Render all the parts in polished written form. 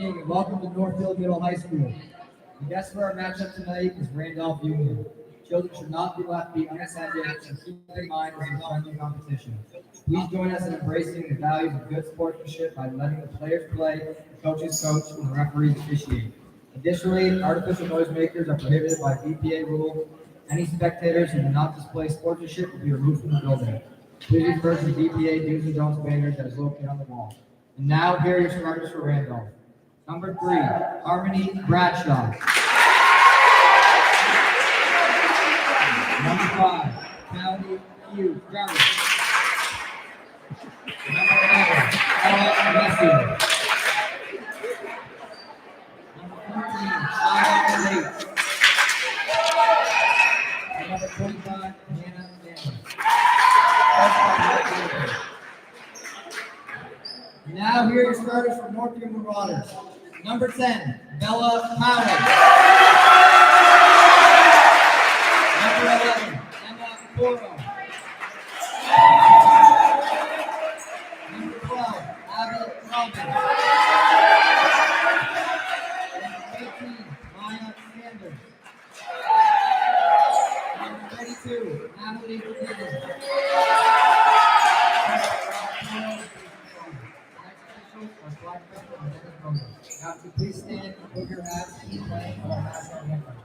And welcome to Northfield Middle High School. The guest for our matchup tonight is Randolph Union. Children should not be left to be unattended and keep in mind this is a friendly competition. Please join us in embracing the values of good sportsmanship by letting the players play, the coaches coach, and the referees officiate. Additionally, artificial noisemakers are prohibited by BPA rule. Any spectators who do not display sportsmanship will be removed from the building. Please refer to the BPA do's and don'ts banner that is located on the wall. And now, here are your starters for Randolph. Number 3, Harmony Bradshaw. Number 5, Callie Hughes Jarvis. Number 11, Ella Messi. Number 14, Shia Yates. And number 25, Hannah Sanders. Now here are your starters for Northfield Marauders. Number 10, Bella Powell. Number 11, Emma Coro. Number 12, Abby Robin. Number 18, Maya Sanders. Number 32, Natalie Higgins. Now, if you please stand and put your hats in playing our national anthem.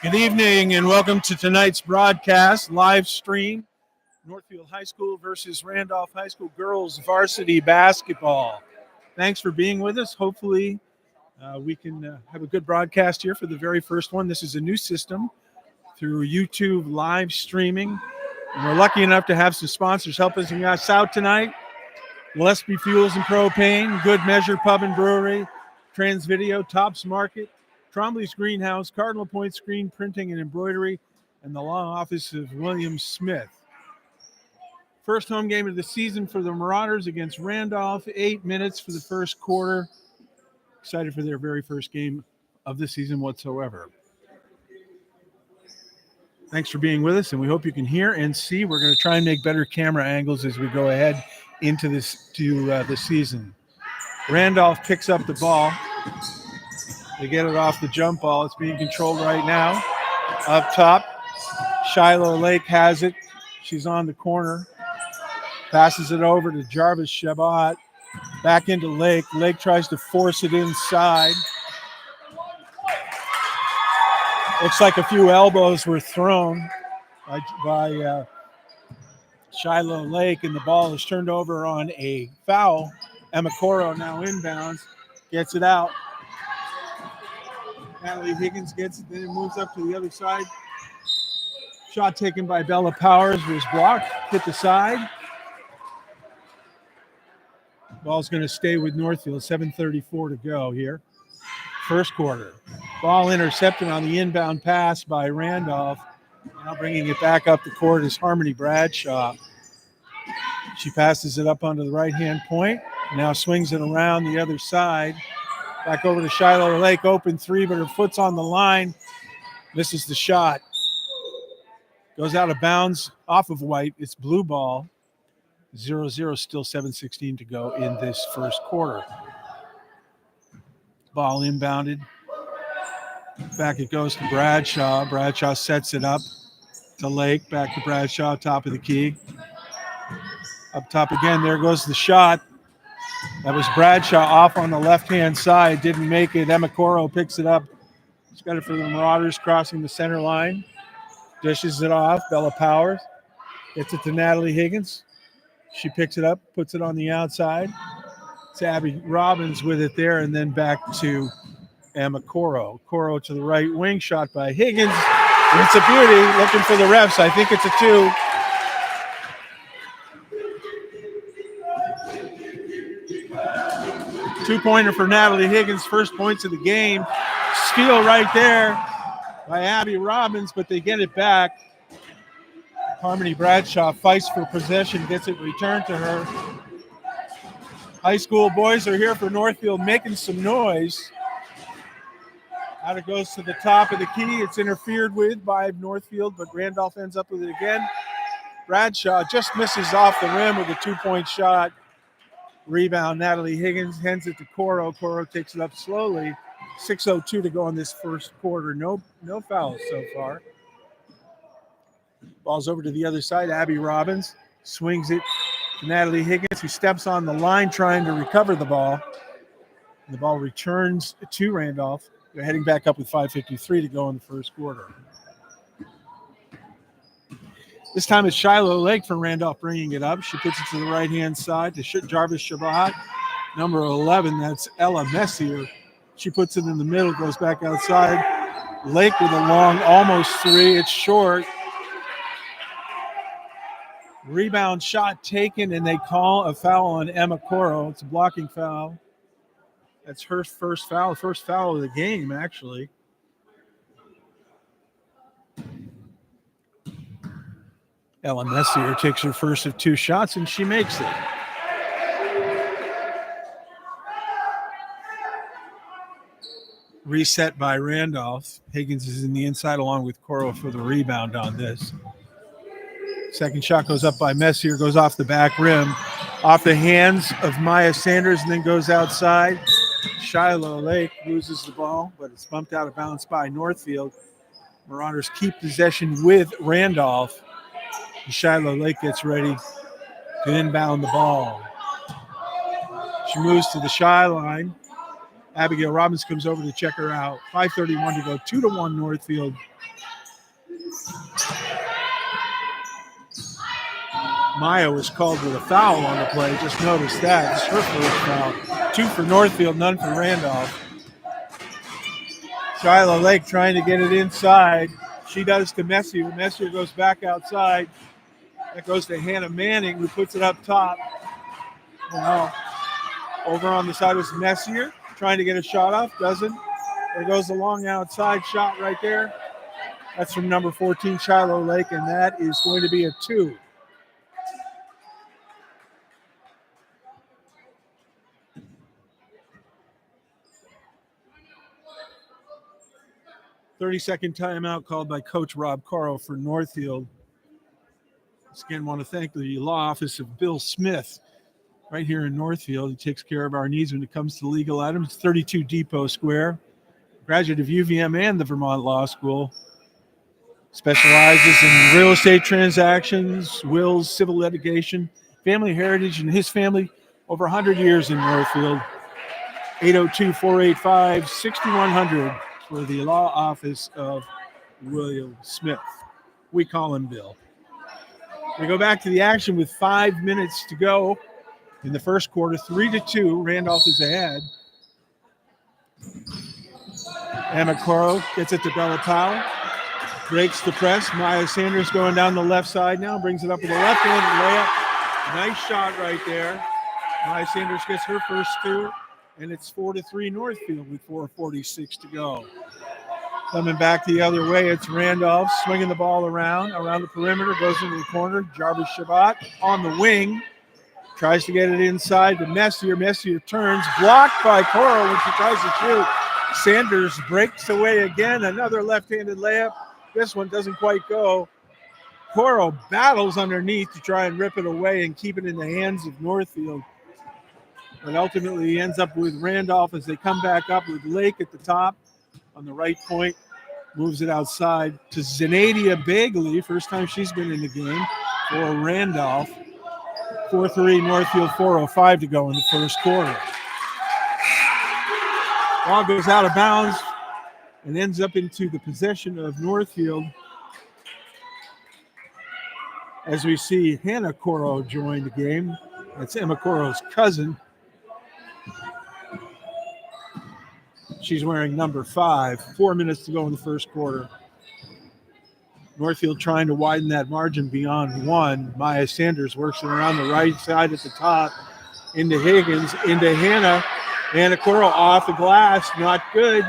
Good evening and welcome to tonight's broadcast, live stream, Northfield High School versus Randolph High School girls varsity basketball. Thanks for being with us. Hopefully we can have a good broadcast here for the very first one. This is a new system through YouTube live streaming. And we're lucky enough to have some sponsors helping us out tonight. GILLESPIE Fuels and Propane, Good Measure Pub and Brewery, Trans Video, Tops Market, Trombley's Greenhouse, Cardinal Point Screen Printing and Embroidery, and the law office of William Smith. First home game of the season for the Marauders against Randolph. 8 minutes for the first quarter. Excited for their very first game of the season whatsoever. Thanks for being with us, and we hope you can hear and see. We're going to try and make better camera angles as we go ahead into the season. Randolph picks up the ball. They get it off the jump ball. It's being controlled right now. Up top, Shiloh Lake has it. She's on the corner. Passes it over to Jarvis Shabbat. Back into Lake. Lake tries to force it inside. Looks like a few elbows were thrown by Shiloh Lake, and the ball is turned over on a foul. Emma Coro now inbounds. Gets it out. Natalie Higgins gets it, then it moves up to the other side. Shot taken by Bella Powers was blocked, hit the side. Ball's going to stay with Northfield, 7:34 to go here. First quarter. Ball intercepted on the inbound pass by Randolph. Now bringing it back up the court is Harmony Bradshaw. She passes it up onto the right-hand point. Now swings it around the other side. Back over to Shiloh Lake, open three, but her foot's on the line. Misses the shot. Goes out of bounds off of White. It's blue ball. 0-0, still 7:16 to go in this first quarter. Ball inbounded. Back it goes to Bradshaw. Bradshaw sets it up to Lake. Back to Bradshaw, top of the key. Up top again, there goes the shot. That was Bradshaw off on the left-hand side. Didn't make it. Emma Coro picks it up. She's got it for the Marauders crossing the center line. Dishes it off. Bella Powers gets it to Natalie Higgins. She picks it up, puts it on the outside. It's Abby Robbins with it there, and then back to Emma Coro. Coro to the right wing, shot by Higgins. And it's a beauty. Looking for the refs. I think it's a 2. Two-pointer for Natalie Higgins, first points of the game. Steal right there by Abby Robbins, but they get it back. Harmony Bradshaw fights for possession, gets it returned to her. High school boys are here for Northfield making some noise. Out it goes to the top of the key. It's interfered with by Northfield, but Randolph ends up with it again. Bradshaw just misses off the rim with a 2-point shot. Rebound, Natalie Higgins hands it to Coro. Coro takes it up slowly. 6:02 to go in this first quarter. No fouls so far. Ball's over to the other side. Abby Robbins swings it to Natalie Higgins, who steps on the line trying to recover the ball. And the ball returns to Randolph. They're heading back up with 5:53 to go in the first quarter. This time it's Shiloh Lake for Randolph bringing it up. She puts it to the right-hand side to Jarvis Shabbat. Number 11, that's Ella Messier. She puts it in the middle, goes back outside. Lake with a long, almost 3. It's short. Rebound shot taken, and they call a foul on Emma Coro. It's a blocking foul. That's her first foul of the game, actually. Ella Messier takes her first of 2 shots, and she makes it. Reset by Randolph. Higgins is in the inside along with Coro for the rebound on this. Second shot goes up by Messier, goes off the back rim, off the hands of Maya Sanders, and then goes outside. Shiloh Lake loses the ball, but it's bumped out of bounds by Northfield. Marauders keep possession with Randolph. Shiloh Lake gets ready to inbound the ball. She moves to the shy line. Abigail Robbins comes over to check her out. 5:31 to go, 2-1 Northfield. Maya was called with a foul on the play. Just noticed that. It's her first foul. 2 for Northfield, none for Randolph. Shiloh Lake trying to get it inside. She does to Messier. Messier goes back outside. That goes to Hannah Manning, who puts it up top. Wow. Over on the side was Messier, trying to get a shot off. Doesn't. There goes the long outside shot right there. That's from number 14, Shiloh Lake, and that is going to be a 2. "30-second timeout called by Coach Rob Caro for Northfield." Again, want to thank the law office of Bill Smith right here in Northfield. He takes care of our needs when it comes to legal items. 32 Depot Square. Graduate of UVM and the Vermont Law School. Specializes in real estate transactions, wills, civil litigation, family heritage, and his family over 100 years in Northfield. 802-485-6100 for the law office of William Smith. We call him Bill. We go back to the action with 5 minutes to go in the first quarter. 3-2. Randolph is ahead. Emma Coro gets it to Bella Powell. Breaks the press. Maya Sanders going down the left side now. Brings it up with a left-handed layup. Nice shot right there. Maya Sanders gets her first 2. And it's 4-3 Northfield with 4:46 to go. Coming back the other way, it's Randolph swinging the ball around the perimeter, goes into the corner. Jarvis Shabbat on the wing. Tries to get it inside to Messier. Messier turns, blocked by Coral when she tries to shoot. Sanders breaks away again. Another left-handed layup. This one doesn't quite go. Coral battles underneath to try and rip it away and keep it in the hands of Northfield. But ultimately he ends up with Randolph as they come back up with Lake at the top on the right point. Moves it outside to Zenadia Bagley. First time she's been in the game for Randolph. 4-3 Northfield, 4:05 to go in the first quarter. Ball goes out of bounds and ends up into the possession of Northfield. As we see Hannah Coro join the game. That's Emma Coro's cousin. She's wearing number 5. 4 minutes to go in the first quarter. Northfield trying to widen that margin beyond 1. Maya Sanders works it around the right side at the top. Into Higgins, into Hannah. Hannah Coro off the glass, not good.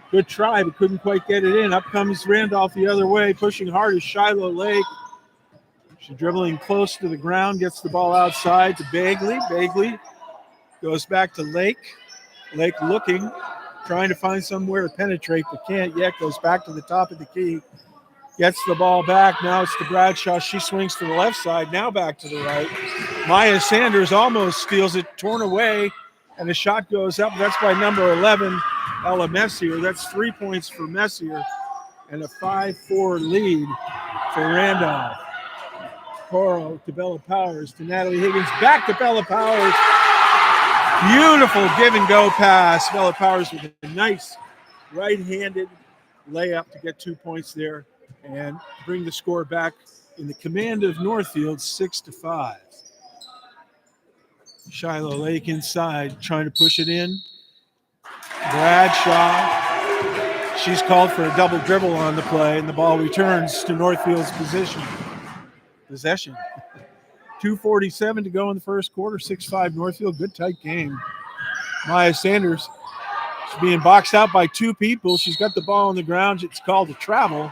Good try, but couldn't quite get it in. Up comes Randolph the other way, pushing hard is Shiloh Lake. She's dribbling close to the ground, gets the ball outside to Bagley. Bagley goes back to Lake. Lake looking, trying to find somewhere to penetrate, but can't yet. Goes back to the top of the key. Gets the ball back. Now it's to Bradshaw. She swings to the left side. Now back to the right. Maya Sanders almost steals it, torn away, and the shot goes up. That's by number 11, Ella Messier. That's 3 points for Messier and a 5-4 lead for Randolph. Coro to Bella Powers, to Natalie Higgins, back to Bella Powers. Beautiful give and go pass. Bella Powers with a nice right-handed layup to get 2 points there and bring the score back in the command of Northfield, 6-5. Shiloh Lake inside, trying to push it in. Bradshaw, she's called for a double dribble on the play, and the ball returns to Northfield's possession. 2:47 to go in the first quarter, 6-5 Northfield, good tight game. Maya Sanders, she's being boxed out by 2 people. She's got the ball on the ground. It's called a travel.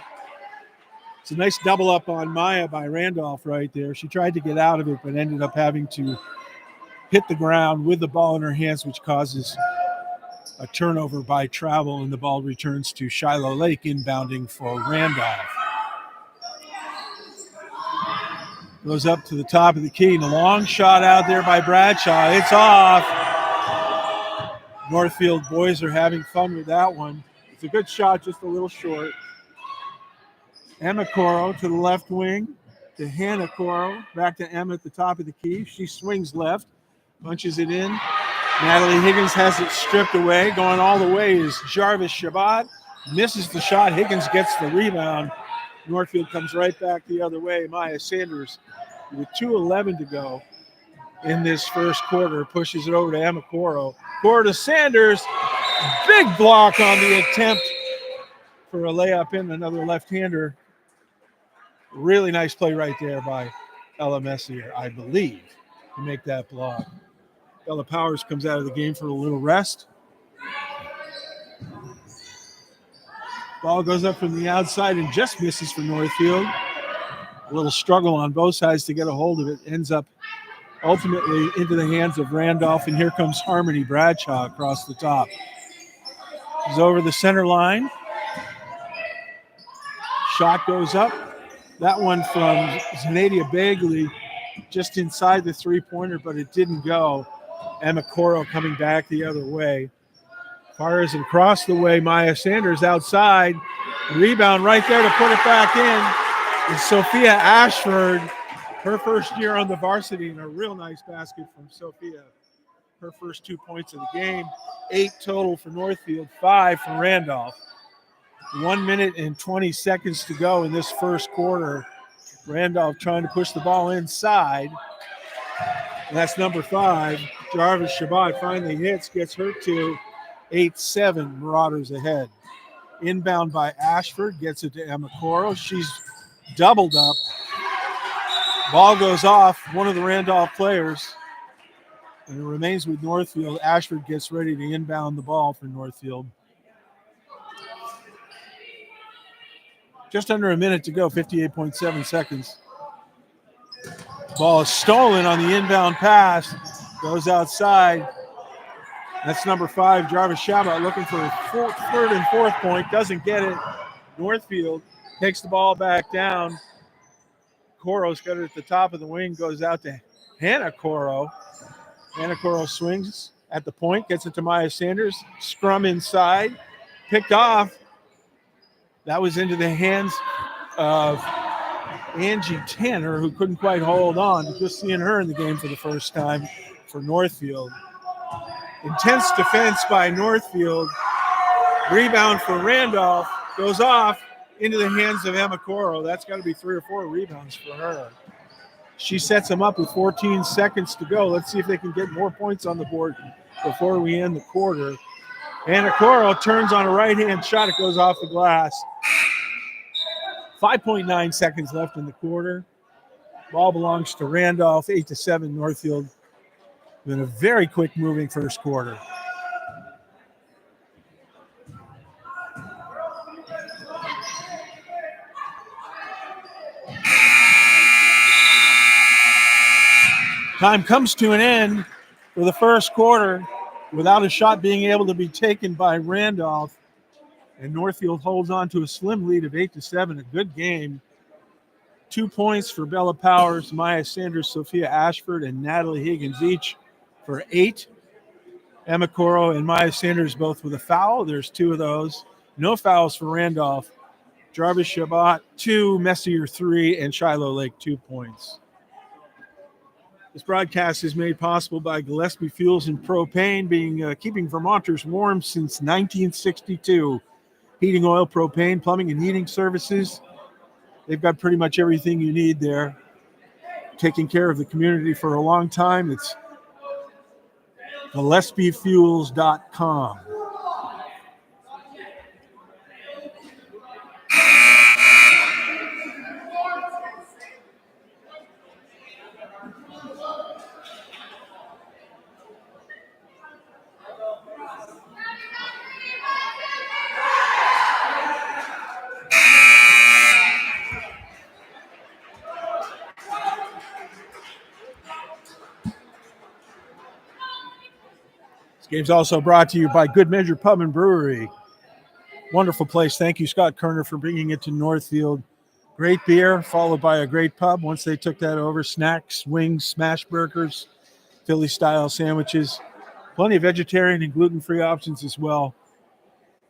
It's a nice double up on Maya by Randolph right there. She tried to get out of it, but ended up having to hit the ground with the ball in her hands, which causes a turnover by travel, and the ball returns to Shiloh Lake inbounding for Randolph. Goes up to the top of the key, and a long shot out there by Bradshaw. It's off. Northfield boys are having fun with that one. It's a good shot, just a little short. Emma Coro to the left wing, to Hannah Coro, back to Emma at the top of the key. She swings left, punches it in. Natalie Higgins has it stripped away. Going all the way is Jarvis Shabbat. Misses the shot. Higgins gets the rebound. Northfield comes right back the other way. Maya Sanders, with 2:11 to go in this first quarter, pushes it over to Emma Coro. Coro to Sanders. Big block on the attempt for a layup in, another left-hander. Really nice play right there by Ella Messier, I believe, to make that block. Bella Powers comes out of the game for a little rest. Ball goes up from the outside and just misses for Northfield. A little struggle on both sides to get a hold of it. Ends up ultimately into the hands of Randolph, and here comes Harmony Bradshaw across the top. She's over the center line. Shot goes up. That one from Zenadia Bagley just inside the three-pointer, but it didn't go. Emma Coro coming back the other way. Fires it across the way. Maya Sanders outside. Rebound right there to put it back in. And Sophia Ashford, her first year on the varsity, and a real nice basket from Sophia. Her first 2 points of the game. 8 total for Northfield, 5 for Randolph. 1 minute and 20 seconds to go in this first quarter. Randolph trying to push the ball inside. And that's number 5. Jarvis Shabbat finally hits, gets her to 8-7, Marauders ahead. Inbound by Ashford, gets it to Emma Coro. She's doubled up. Ball goes off one of the Randolph players, and it remains with Northfield. Ashford gets ready to inbound the ball for Northfield. Just under a minute to go, 58.7 seconds. Ball is stolen on the inbound pass. Goes outside. That's number 5, Jarvis Shabbat, looking for a third and fourth point. Doesn't get it. Northfield takes the ball back down. Coro's got it at the top of the wing. Goes out to Hannah Coro. Hannah Coro swings at the point. Gets it to Maya Sanders. Scrum inside. Picked off. That was into the hands of Angie Tanner, who couldn't quite hold on. Just seeing her in the game for the first time for Northfield. Intense defense by Northfield. Rebound for Randolph. Goes off into the hands of Emma Coro. That's got to be 3 or 4 rebounds for her. She sets them up with 14 seconds to go. Let's see if they can get more points on the board before we end the quarter. Anna Coro turns on a right-hand shot. It goes off the glass. 5.9 seconds left in the quarter. Ball belongs to Randolph, 8-7 Northfield. Been a very quick moving first quarter. Time comes to an end for the first quarter without a shot being able to be taken by Randolph. And Northfield holds on to a slim lead of 8-7, a good game. 2 points for Bella Powers, Maya Sanders, Sophia Ashford, and Natalie Higgins, each for 8. Emma Coro and Maya Sanders both with a foul. There's 2 of those. No fouls for Randolph. Jarvis Shabbat, 2, Messier, 3, and Shiloh Lake, 2 points. This broadcast is made possible by Gillespie Fuels and Propane, keeping Vermonters warm since 1962. Heating oil, propane, plumbing, and heating services. They've got pretty much everything you need there. Taking care of the community for a long time. It's GillespieFuels.com. Game's also brought to you by Good Measure Pub and Brewery. Wonderful place. Thank you, Scott Kerner, for bringing it to Northfield. Great beer, followed by a great pub. Once they took that over, snacks, wings, smash burgers, Philly-style sandwiches. Plenty of vegetarian and gluten-free options as well.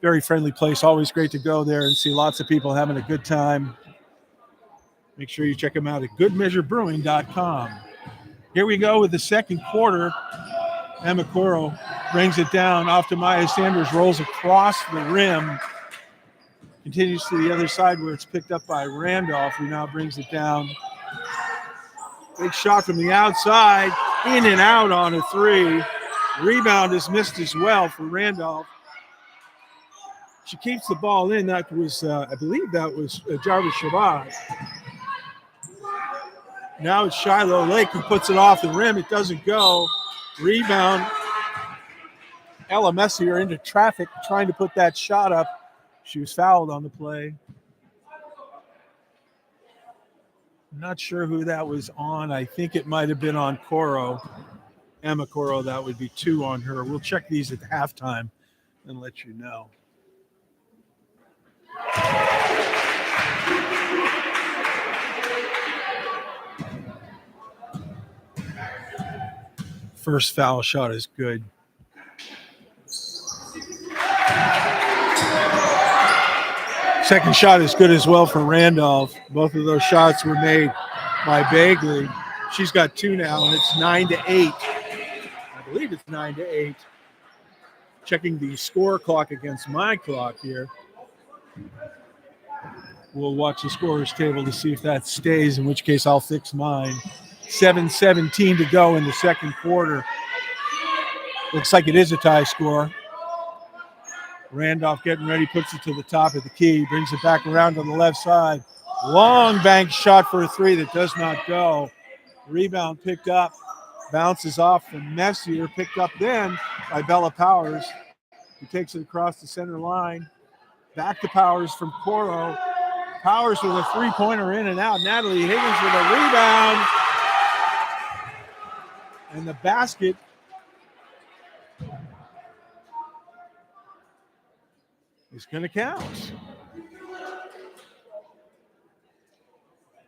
Very friendly place. Always great to go there and see lots of people having a good time. Make sure you check them out at goodmeasurebrewing.com. Here we go with the second quarter. Emma Coro brings it down off to Maya Sanders, rolls across the rim, continues to the other side where it's picked up by Randolph, who now brings it down. Big shot from the outside, in and out on a 3. Rebound is missed as well for Randolph. She keeps the ball in. That was, I believe that was Jarvis Shabbat. Now it's Shiloh Lake who puts it off the rim. It doesn't go. Rebound. Ella Messier into traffic trying to put that shot up. She was fouled on the play. Not sure who that was on. I think it might have been on Coro. Emma Coro, that would be 2 on her. We'll check these at halftime and let you know. First foul shot is good. Second shot is good as well for Randolph. Both of those shots were made by Bagley. She's got 2 now, and it's 9-8. I believe it's 9-8. Checking the score clock against my clock here. We'll watch the scorer's table to see if that stays, in which case I'll fix mine. 7:17 to go in the second quarter. Looks like it is a tie score. Randolph getting ready, puts it to the top of the key, brings it back around to the left side. Long bank shot for a 3 that does not go. Rebound picked up, bounces off from Messier, picked up then by Bella Powers, who takes it across the center line. Back to Powers from Coro. Powers with a 3-pointer in and out. Natalie Higgins with a rebound. And the basket is going to count.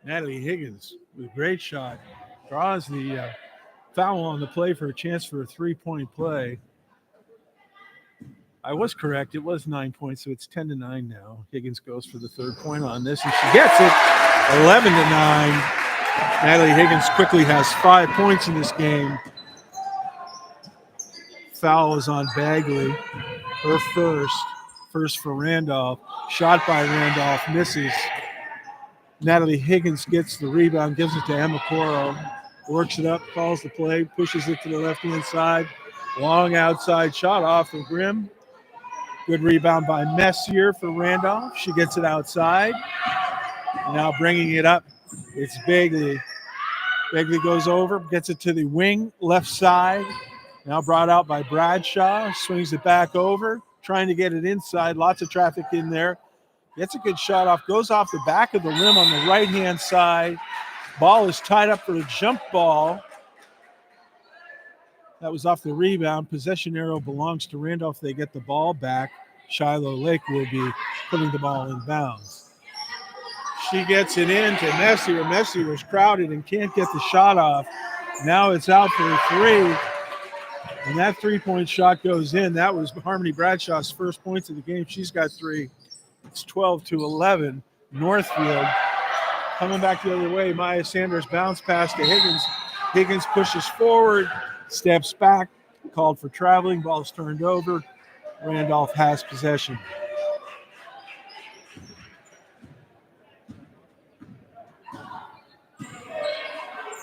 Natalie Higgins with a great shot. Draws the foul on the play for a chance for a three-point play. I was correct. It was 9 points, so it's 10-9 now. Higgins goes for the third point on this, and she gets it. 11-9. Natalie Higgins quickly has 5 points in this game. Foul is on Bagley. Her first for Randolph. Shot by Randolph, misses. Natalie Higgins gets the rebound, gives it to Emma Coro. Works it up, calls the play, pushes it to the left-hand side. Long outside shot off the rim. Good rebound by Messier for Randolph. She gets it outside. Now bringing it up, it's Bagley. Bagley goes over, gets it to the wing, left side. Now brought out by Bradshaw. Swings it back over, trying to get it inside. Lots of traffic in there. Gets a good shot off. Goes off the back of the rim on the right-hand side. Ball is tied up for a jump ball. That was off the rebound. Possession arrow belongs to Randolph. They get the ball back. Shiloh Lake will be putting the ball in bounds. She gets it in to Messier. Messier was crowded and can't get the shot off. Now it's out for a three. And that three-point shot goes in. That was Harmony Bradshaw's first points of the game. She's got 3. It's 12-11. Northfield coming back the other way. Maya Sanders bounce pass to Higgins. Higgins pushes forward, steps back, called for traveling. Ball's turned over. Randolph has possession.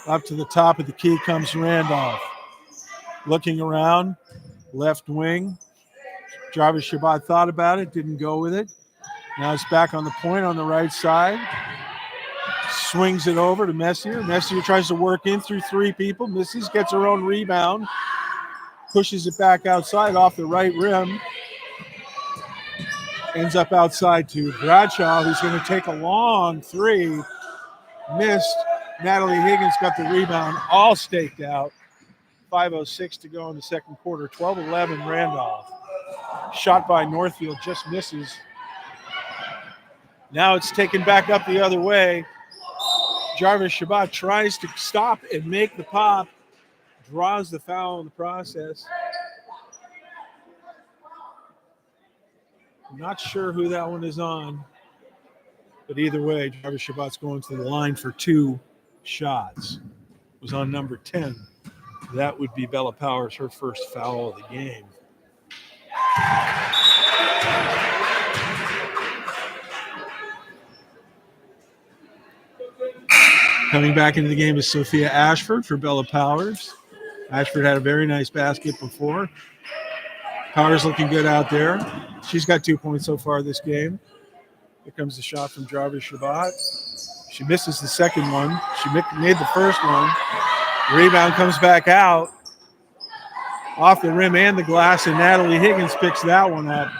Up to the top of the key comes Randolph. Looking around, left wing. Jarvis Shabbat thought about it, didn't go with it. Now it's back on the point on the right side. Swings it over to Messier. Messier tries to work in through 3 people. Misses, gets her own rebound. Pushes it back outside off the right rim. Ends up outside to Bradshaw, who's going to take a long 3. Missed. Natalie Higgins got the rebound, all staked out. 5:06 to go in the second quarter. 12-11 Randolph. Shot by Northfield, just misses. Now it's taken back up the other way. Jarvis Shabbat tries to stop and make the pop. Draws the foul in the process. I'm not sure who that one is on. But either way, Jarvis Shabbat's going to the line for 2 shots. It was on number 10. That would be Bella Powers, her first foul of the game. Coming back into the game is Sophia Ashford for Bella Powers. Ashford had a very nice basket before. Powers looking good out there. She's got 2 points so far this game. Here comes the shot from Jarvis Shabbat. She misses the second one. She made the first one. Rebound comes back out. Off the rim and the glass, and Natalie Higgins picks that one up.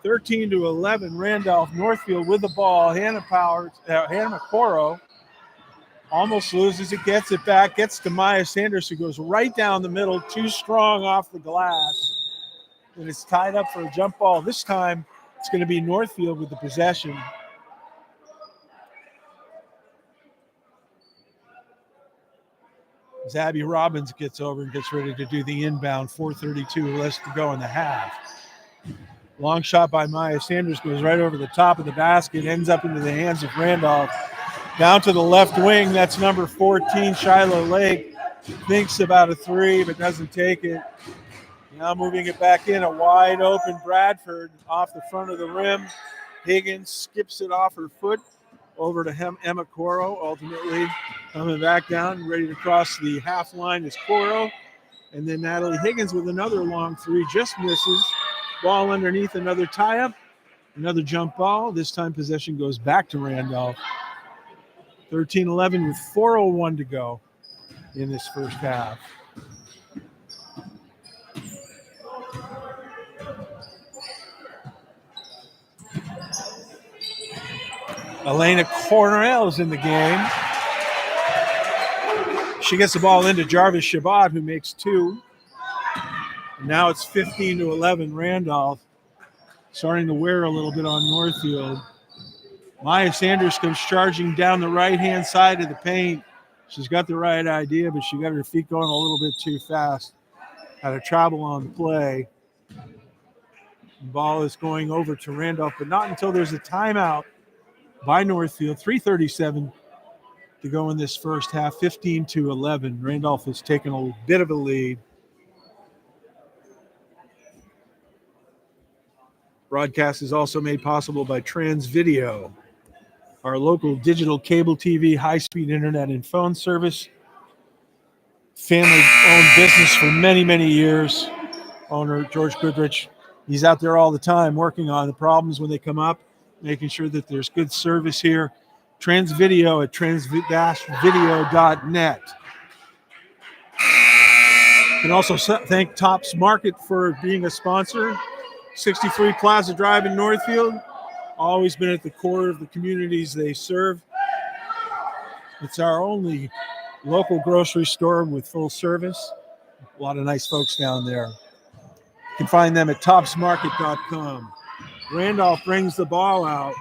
13-11, Randolph. Northfield with the ball. Hannah Coro almost loses it, gets it back, gets to Maya Sanders, who goes right down the middle, too strong off the glass. And it's tied up for a jump ball. This time, it's going to be Northfield with the possession. As Abby Robbins gets over and gets ready to do the inbound, 4:32 less to go in the half. Long shot by Maya Sanders goes right over the top of the basket, ends up into the hands of Randolph. Down to the left wing, that's number 14, Shiloh Lake. Thinks about a 3, but doesn't take it. Now moving it back in, a wide open Bradford off the front of the rim. Higgins skips it off her foot over to Emma Coro, ultimately coming back down, ready to cross the half line is Coro. And then Natalie Higgins with another long 3, just misses. Ball underneath, another tie-up, another jump ball. This time possession goes back to Randolph. 13-11 with 4:01 to go in this first half. Elena Cornell's in the game. She gets the ball into Jarvis Shabbat, who makes 2. And now it's 15-11. Randolph starting to wear a little bit on Northfield. Maya Sanders comes charging down the right-hand side of the paint. She's got the right idea, but she got her feet going a little bit too fast. Had a travel on the play. The ball is going over to Randolph, but not until there's a timeout by Northfield. 3:37 to go in this first half, 15-11. Randolph has taken a bit of a lead. Broadcast is also made possible by Trans Video, our local digital cable TV, high-speed internet, and phone service. Family-owned business for many, many years. Owner George Goodrich, he's out there all the time working on the problems when they come up, making sure that there's good service here. Trans Video at trans-video.net. You can also thank Tops Market for being a sponsor. 63 Plaza Drive in Northfield. Always been at the core of the communities they serve. It's our only local grocery store with full service. A lot of nice folks down there. You can find them at topsmarket.com. Randolph brings the ball out.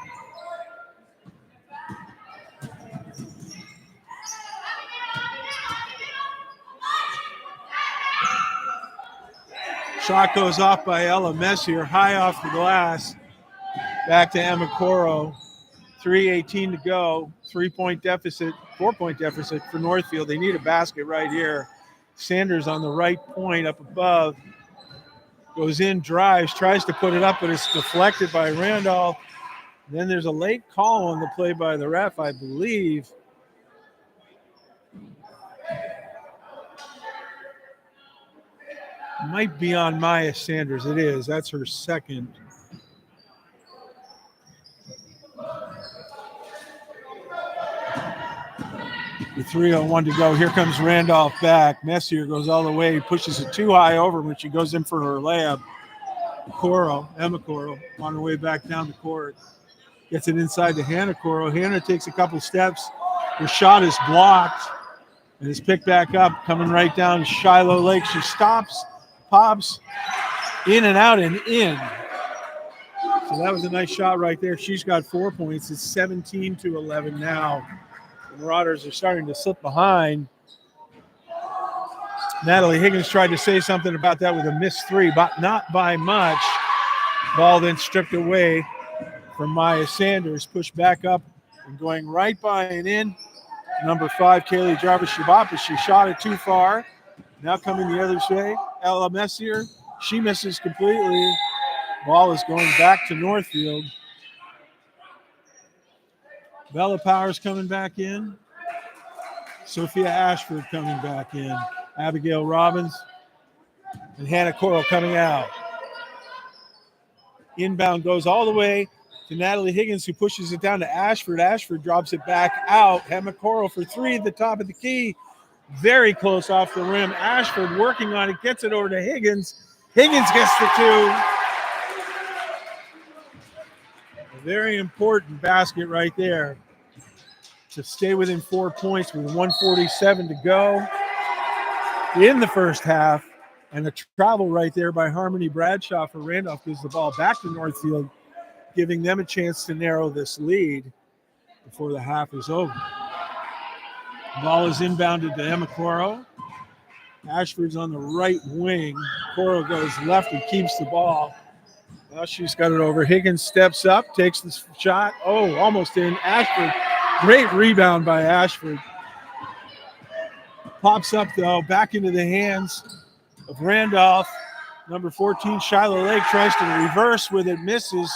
Shot goes off by Ella Messier, high off the glass. Back to Emma Coro. 3:18 to go. 3-point deficit, 4-point deficit for Northfield. They need a basket right here. Sanders on the right point up above. Goes in, drives, tries to put it up, but it's deflected by Randolph. Then there's a late call on the play by the ref, I believe. Might be on Maya Sanders. It is. That's her second. With 3:01 to go, here comes Randolph back. Messier goes all the way, pushes it too high over when she goes in for her layup. Emma Coro, on her way back down the court. Gets it inside to Hannah Coro. Hannah takes a couple steps. Her shot is blocked and is picked back up, coming right down to Shiloh Lake. She stops, pops, in and out and in. So that was a nice shot right there. She's got 4 points. It's 17-11 now. The Marauders are starting to slip behind. Natalie Higgins tried to say something about that with a missed 3, but not by much. Ball then stripped away from Maya Sanders, pushed back up and going right by and in. Number 5, Kaylee Jarvis-Shabbat, but she shot it too far. Now coming the other way, Ella Messier. She misses completely. Ball is going back to Northfield. Bella Powers coming back in. Sophia Ashford coming back in. Abigail Robbins and Hannah Coro coming out. Inbound goes all the way to Natalie Higgins, who pushes it down to Ashford. Ashford drops it back out. Hannah Coro for 3 at the top of the key. Very close off the rim. Ashford working on it, gets it over to Higgins. Higgins gets the 2. A very important basket right there to stay within 4 points with 1:47 to go in the first half. And a travel right there by Harmony Bradshaw for Randolph gives the ball back to Northfield, giving them a chance to narrow this lead before the half is over. The ball is inbounded to Emma Coro. Ashford's on the right wing. Coro goes left and keeps the ball. Now she's got it over. Higgins steps up, takes the shot. Oh, almost in. Ashford, great rebound by Ashford. Pops up, though, back into the hands of Randolph. Number 14, Shiloh Lake, tries to reverse with it, misses.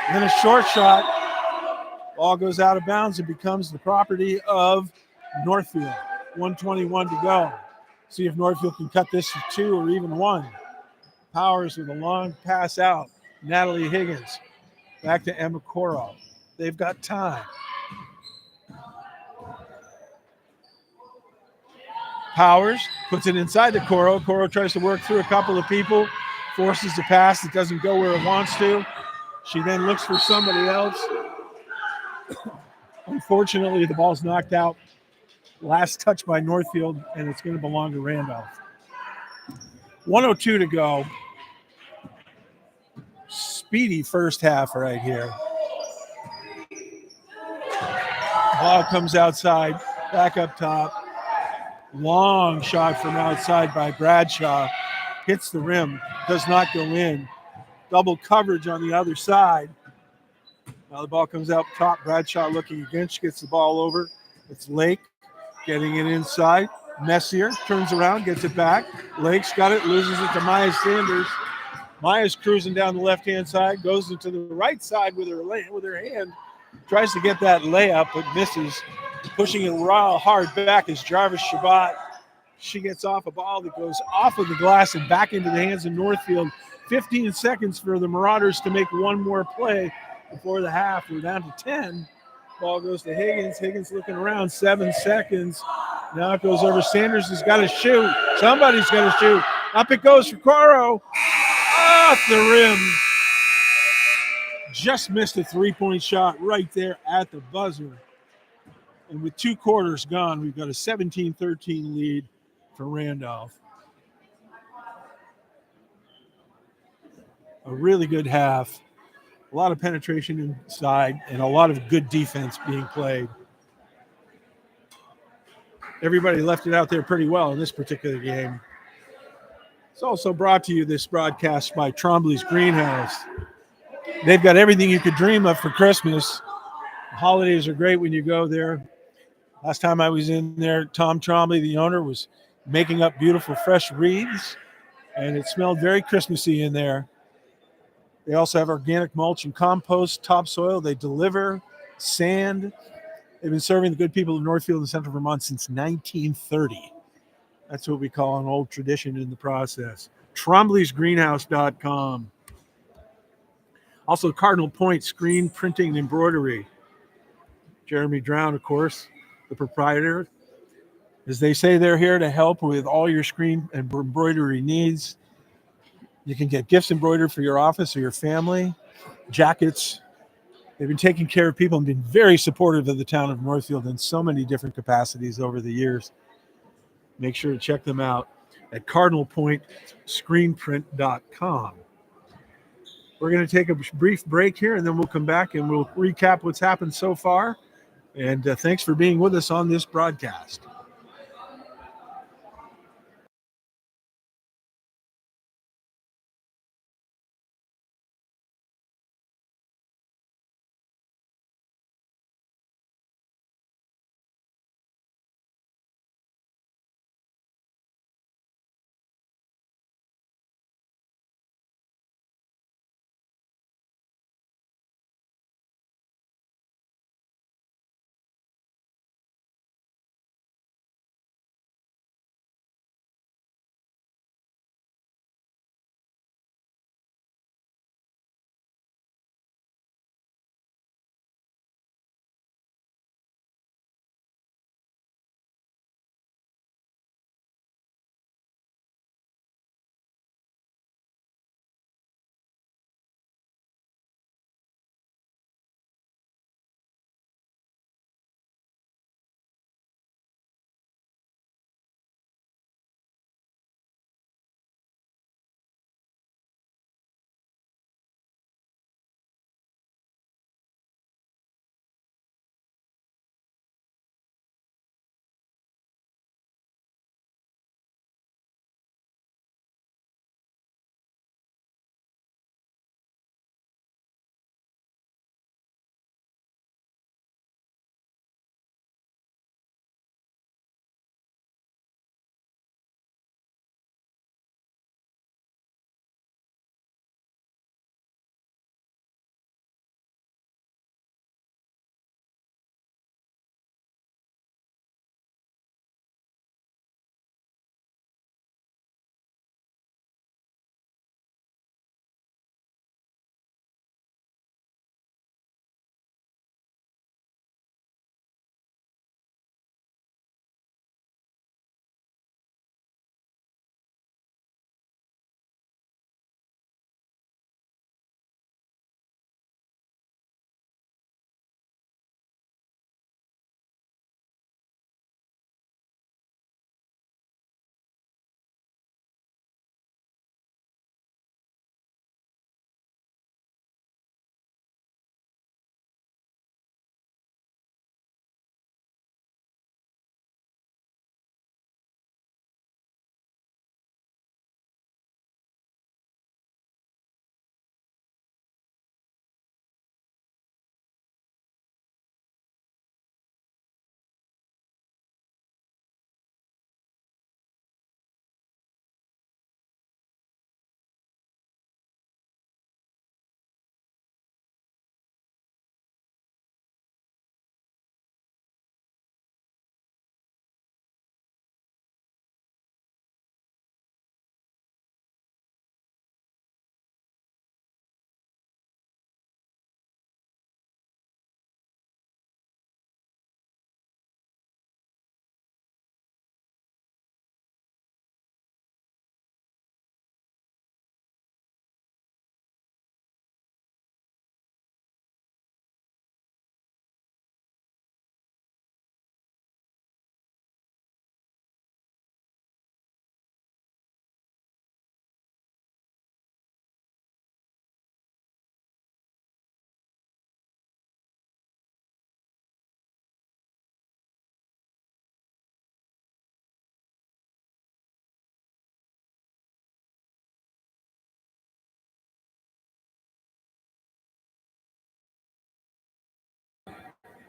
And then a short shot. Ball goes out of bounds and becomes the property of Northfield. 1:21 to go. See if Northfield can cut this to 2 or even 1. Powers with a long pass out. Natalie Higgins back to Emma Coro. They've got time. Powers puts it inside to Coro. Coro tries to work through a couple of people, forces the pass. It doesn't go where it wants to. She then looks for somebody else. Unfortunately, the ball's knocked out Last touch by Northfield, and it's going to belong to Randolph. 1:02 to go. Speedy first half right here. Ball comes outside, back up top. Long shot from outside by Bradshaw. Hits the rim, does not go in. Double coverage on the other side. Now the ball comes out top. Bradshaw looking again. She gets the ball over. It's Lake getting it inside. Messier turns around, gets it back. Lake's got it, loses it to Maya Sanders. Maya's cruising down the left-hand side, goes into the right side with her hand. Tries to get that layup, but misses. Pushing it real hard back is Jarvis Shabbat. She gets off a ball that goes off of the glass and back into the hands of Northfield. 15 seconds for the Marauders to make one more play before the half. We're down to 10. Ball goes to Higgins. Higgins looking around, 7 seconds. Now it goes over. Sanders has got to shoot. Somebody's got to shoot. Up it goes for Coro. Off the rim. Just missed a three-point shot right there at the buzzer. And with 2 quarters gone, we've got a 17-13 lead for Randolph. A really good half. A lot of penetration inside and a lot of good defense being played. Everybody left it out there pretty well in this particular game. It's also brought to you, this broadcast, by Trombley's Greenhouse. They've got everything you could dream of for Christmas. The holidays are great when you go there. Last time I was in there, Tom Trombley, the owner, was making up beautiful fresh wreaths, and it smelled very Christmassy in there. They also have organic mulch and compost, topsoil. They deliver sand. They've been serving the good people of Northfield and Central Vermont since 1930. That's what we call an old tradition in the process. TROMBLEY'Sgreenhouse.com. Also, Cardinal Point Screen Printing and Embroidery. Jeremy Drown, of course, the proprietor. As they say, they're here to help with all your screen and embroidery needs. You can get gifts embroidered for your office or your family, jackets. They've been taking care of people and been very supportive of the town of Northfield in so many different capacities over the years. Make sure to check them out at cardinalpointscreenprint.com. We're going to take a brief break here, and then we'll come back and we'll recap what's happened so far. And thanks for being with us on this broadcast.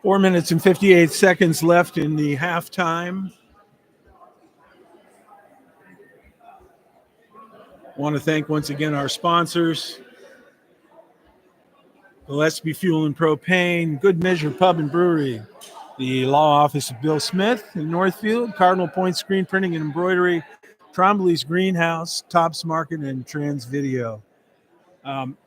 4 minutes and 58 seconds left in the halftime. Want to thank once again our sponsors: Gillespie Fuel and Propane, Good Measure Pub and Brewery, the law office of Bill Smith in Northfield, Cardinal Point Screen Printing and Embroidery, TROMBLEY'S Greenhouse, Tops Market, and Trans Video.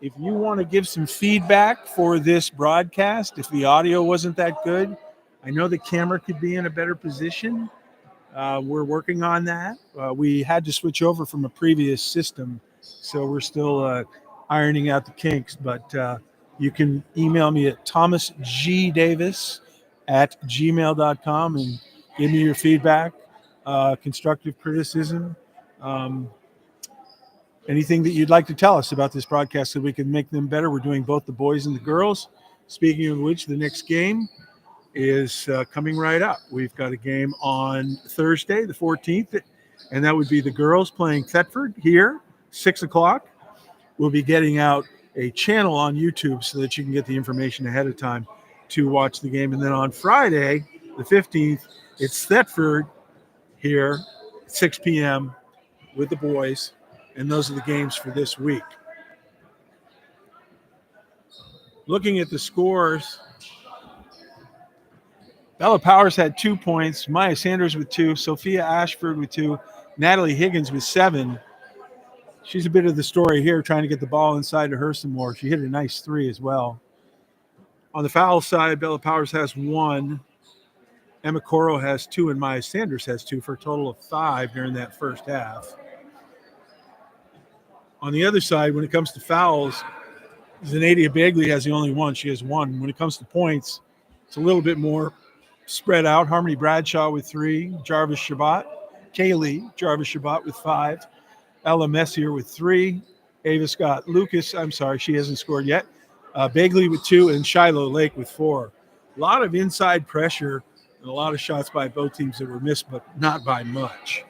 If you want to give some feedback for this broadcast, if the audio wasn't that good, I know the camera could be in a better position. We're working on that. We had to switch over from a previous system, so we're still ironing out the kinks, but you can email me at thomasgdavis@gmail.com and give me your feedback, constructive criticism, anything that you'd like to tell us about this broadcast so we can make them better. We're doing both the boys and the girls. Speaking of which, the next game is coming right up. We've got a game on Thursday, the 14th, and that would be the girls playing Thetford here, 6 o'clock. We'll be getting out a channel on YouTube so that you can get the information ahead of time to watch the game. And then on Friday, the 15th, it's Thetford here at 6 p.m. with the boys. And those are the games for this week. Looking at the scores, Bella Powers had 2 points, Maya Sanders with 2, Sophia Ashford with 2, Natalie Higgins with 7. She's a bit of the story here, trying to get the ball inside to her some more. She hit a nice 3 as well. On the foul side, Bella Powers has 1, Emma Coro has 2, and Maya Sanders has 2 for a total of 5 during that first half. On the other side, when it comes to fouls, Zenadia Bagley has the only one. She has 1. When it comes to points, it's a little bit more spread out. Harmony Bradshaw with 3, Kaylee Jarvis Shabbat with 5, Ella Messier with 3, Ava Scott Lucas, she hasn't scored yet, Bagley with 2, and Shiloh Lake with 4. A lot of inside pressure and a lot of shots by both teams that were missed, but not by much.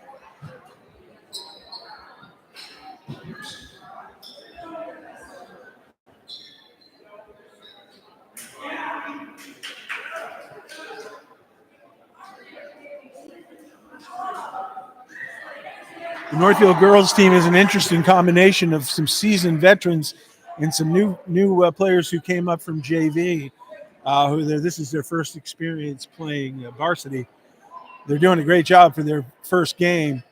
The Northfield girls team is an interesting combination of some seasoned veterans and some new players who came up from JV. This is their first experience playing varsity. They're doing a great job for their first game,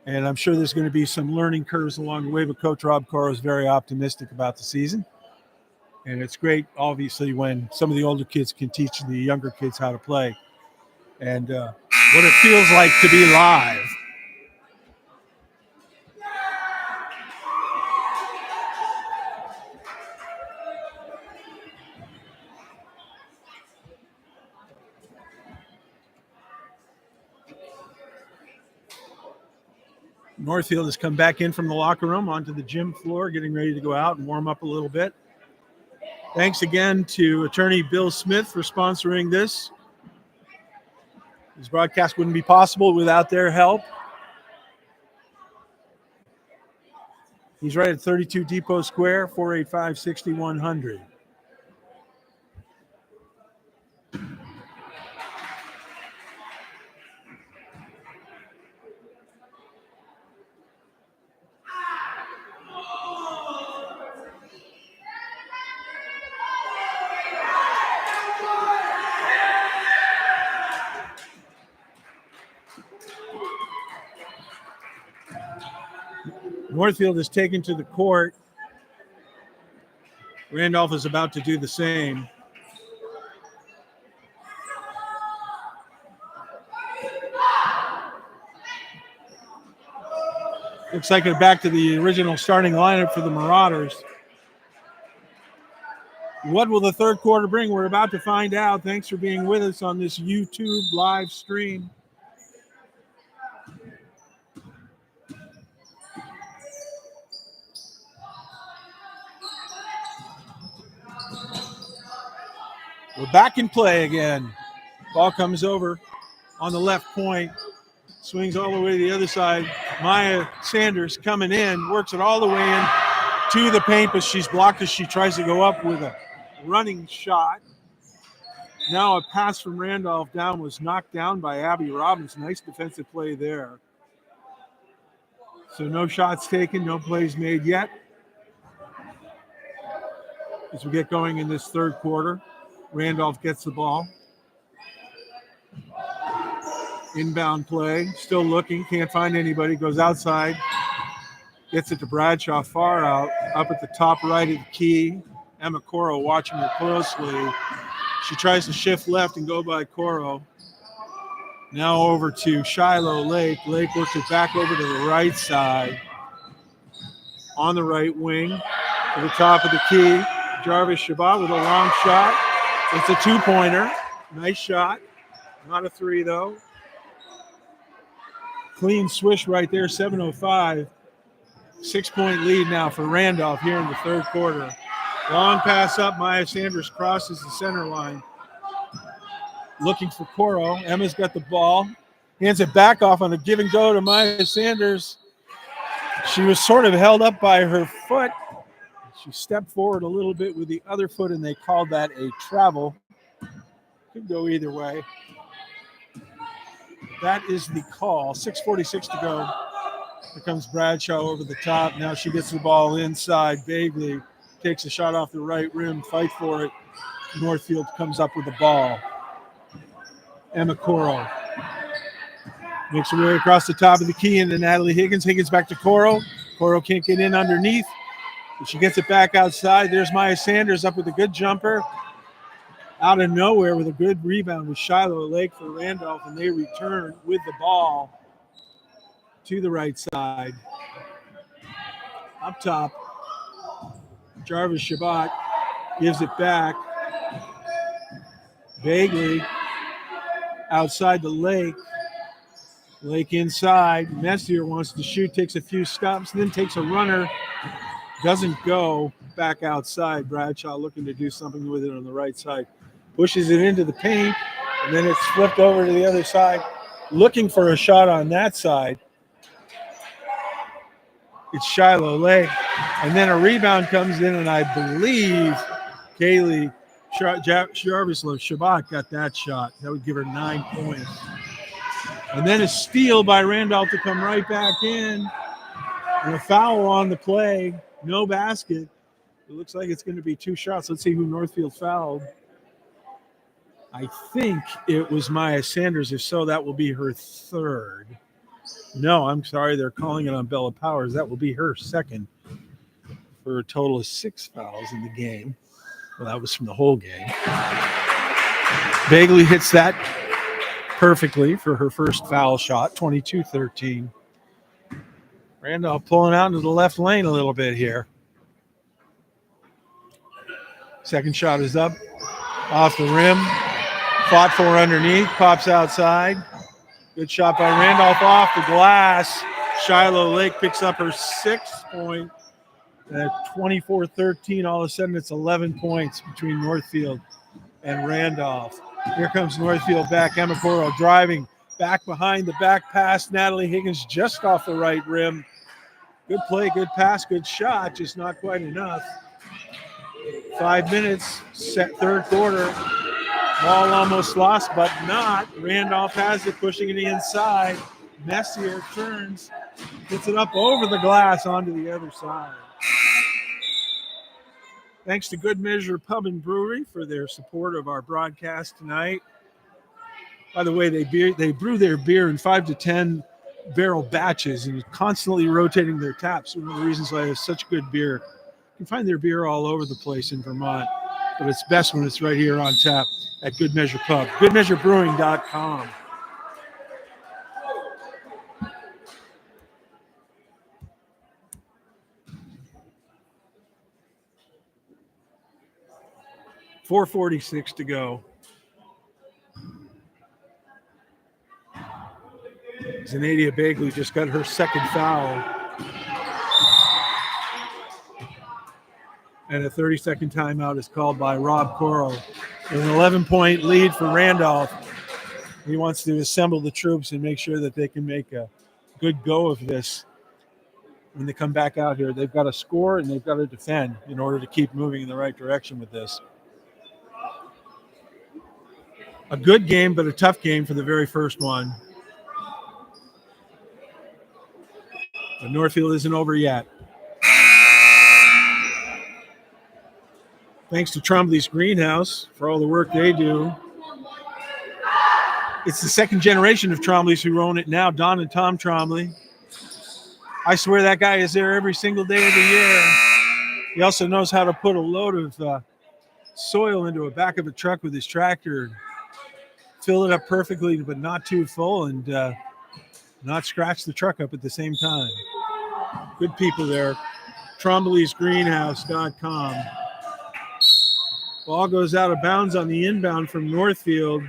and I'm sure there's going to be some learning curves along the way, but Coach Rob Coro is very optimistic about the season. And it's great, obviously, when some of the older kids can teach the younger kids how to play and what it feels like to be live. Northfield has come back in from the locker room onto the gym floor, getting ready to go out and warm up a little bit. Thanks again to attorney Bill Smith for sponsoring this. This broadcast wouldn't be possible without their help. He's right at 32 Depot Square, 485-6100. Northfield is taken to the court. Randolph is about to do the same. Looks like they're back to the original starting lineup for the Marauders. What will the third quarter bring? We're about to find out. Thanks for being with us on this YouTube live stream. We're back in play again. Ball comes over on the left point, swings all the way to the other side. Maya Sanders coming in, works it all the way in to the paint, but she's blocked as she tries to go up with a running shot. Now a pass from Randolph down was knocked down by Abby Robbins. Nice defensive play there. So no shots taken, no plays made yet. As we get going in this third quarter, Randolph gets the ball. Inbound play, still looking, can't find anybody, goes outside, gets it to Bradshaw, far out, up at the top right of the key. Emma Coro watching her closely. She tries to shift left and go by Coro. Now over to Shiloh Lake. Lake works it back over to the right side. On the right wing, to the top of the key. Jarvis Shabbat with a long shot. It's a two-pointer. Nice shot. Not a three, though. Clean swish right there, 7:05. 6-point lead now for Randolph here in the third quarter. Long pass up. Maya Sanders crosses the center line. Looking for Coro. Emma's got the ball. Hands it back off on a give and go to Maya Sanders. She was sort of held up by her foot. She stepped forward a little bit with the other foot, and they called that a travel. Could go either way. That is the call. 6:46 to go. Here comes Bradshaw over the top. Now she gets the ball inside. Bagley takes a shot off the right rim. Fight for it. Northfield comes up with the ball. Emma Coro makes her way across the top of the key into Natalie Higgins. Higgins back to Coro. Coro can't get in underneath. But she gets it back outside. There's Maya Sanders up with a good jumper. Out of nowhere with a good rebound with Shiloh Lake for Randolph, and they return with the ball to the right side. Up top, Jarvis Shabbat gives it back. Bagley outside the Lake. Lake inside. Messier wants to shoot, takes a few stops, then takes a runner. Doesn't go back outside. Bradshaw looking to do something with it on the right side. Pushes it into the paint, and then it's flipped over to the other side. Looking for a shot on that side. It's Shiloh Lake. And then a rebound comes in, and I believe Kaylee Jarvis Shabbat got that shot. That would give her 9 points. And then a steal by Randolph to come right back in. And a foul on the play. No basket. It looks like it's going to be 2 shots. Let's see who Northfield fouled. I think it was Maya Sanders. If so, that will be her 3rd. No, I'm sorry. They're calling it on Bella Powers. That will be her 2nd for a total of 6 fouls in the game. Well, that was from the whole game. Bagley hits that perfectly for her first foul shot, 22-13. Randolph pulling out into the left lane a little bit here. Second shot is up, off the rim. Fought for underneath, pops outside. Good shot by Randolph off the glass. Shiloh Lake picks up her 6th point. At 24-13, all of a sudden it's 11 points between Northfield and Randolph. Here comes Northfield back. Emma Coro driving back behind the back pass. Natalie Higgins just off the right rim. Good play, good pass, good shot, just not quite enough. 5 minutes, third quarter. Ball almost lost, but not. Randolph has it, pushing it inside. Messier turns, gets it up over the glass onto the other side. Thanks to Good Measure Pub and Brewery for their support of our broadcast tonight. By the way, they brew their beer in 5 to 10 barrel batches and constantly rotating their taps. One of the reasons why they have such good beer. You can find their beer all over the place in Vermont, but it's best when it's right here on tap at Good Measure Pub. GoodMeasureBrewing.com. .446 to go. Zenadia Bagley just got her 2nd foul. And a 30-second timeout is called by Rob Coro. There's an 11-point lead for Randolph. He wants to assemble the troops and make sure that they can make a good go of this. When they come back out here, they've got to score and they've got to defend in order to keep moving in the right direction with this. A good game, but a tough game for the very first one. But Northfield isn't over yet. Thanks to Trombley's Greenhouse for all the work they do. It's the second generation of Trombley's who own it now, Don and Tom Trombley. I swear that guy is there every single day of the year. He also knows how to put a load of soil into the back of a truck with his tractor, fill it up perfectly, but not too full, and not scratch the truck up at the same time. Good people there. TROMBLEY'SGreenhouse.com. Ball goes out of bounds on the inbound from Northfield.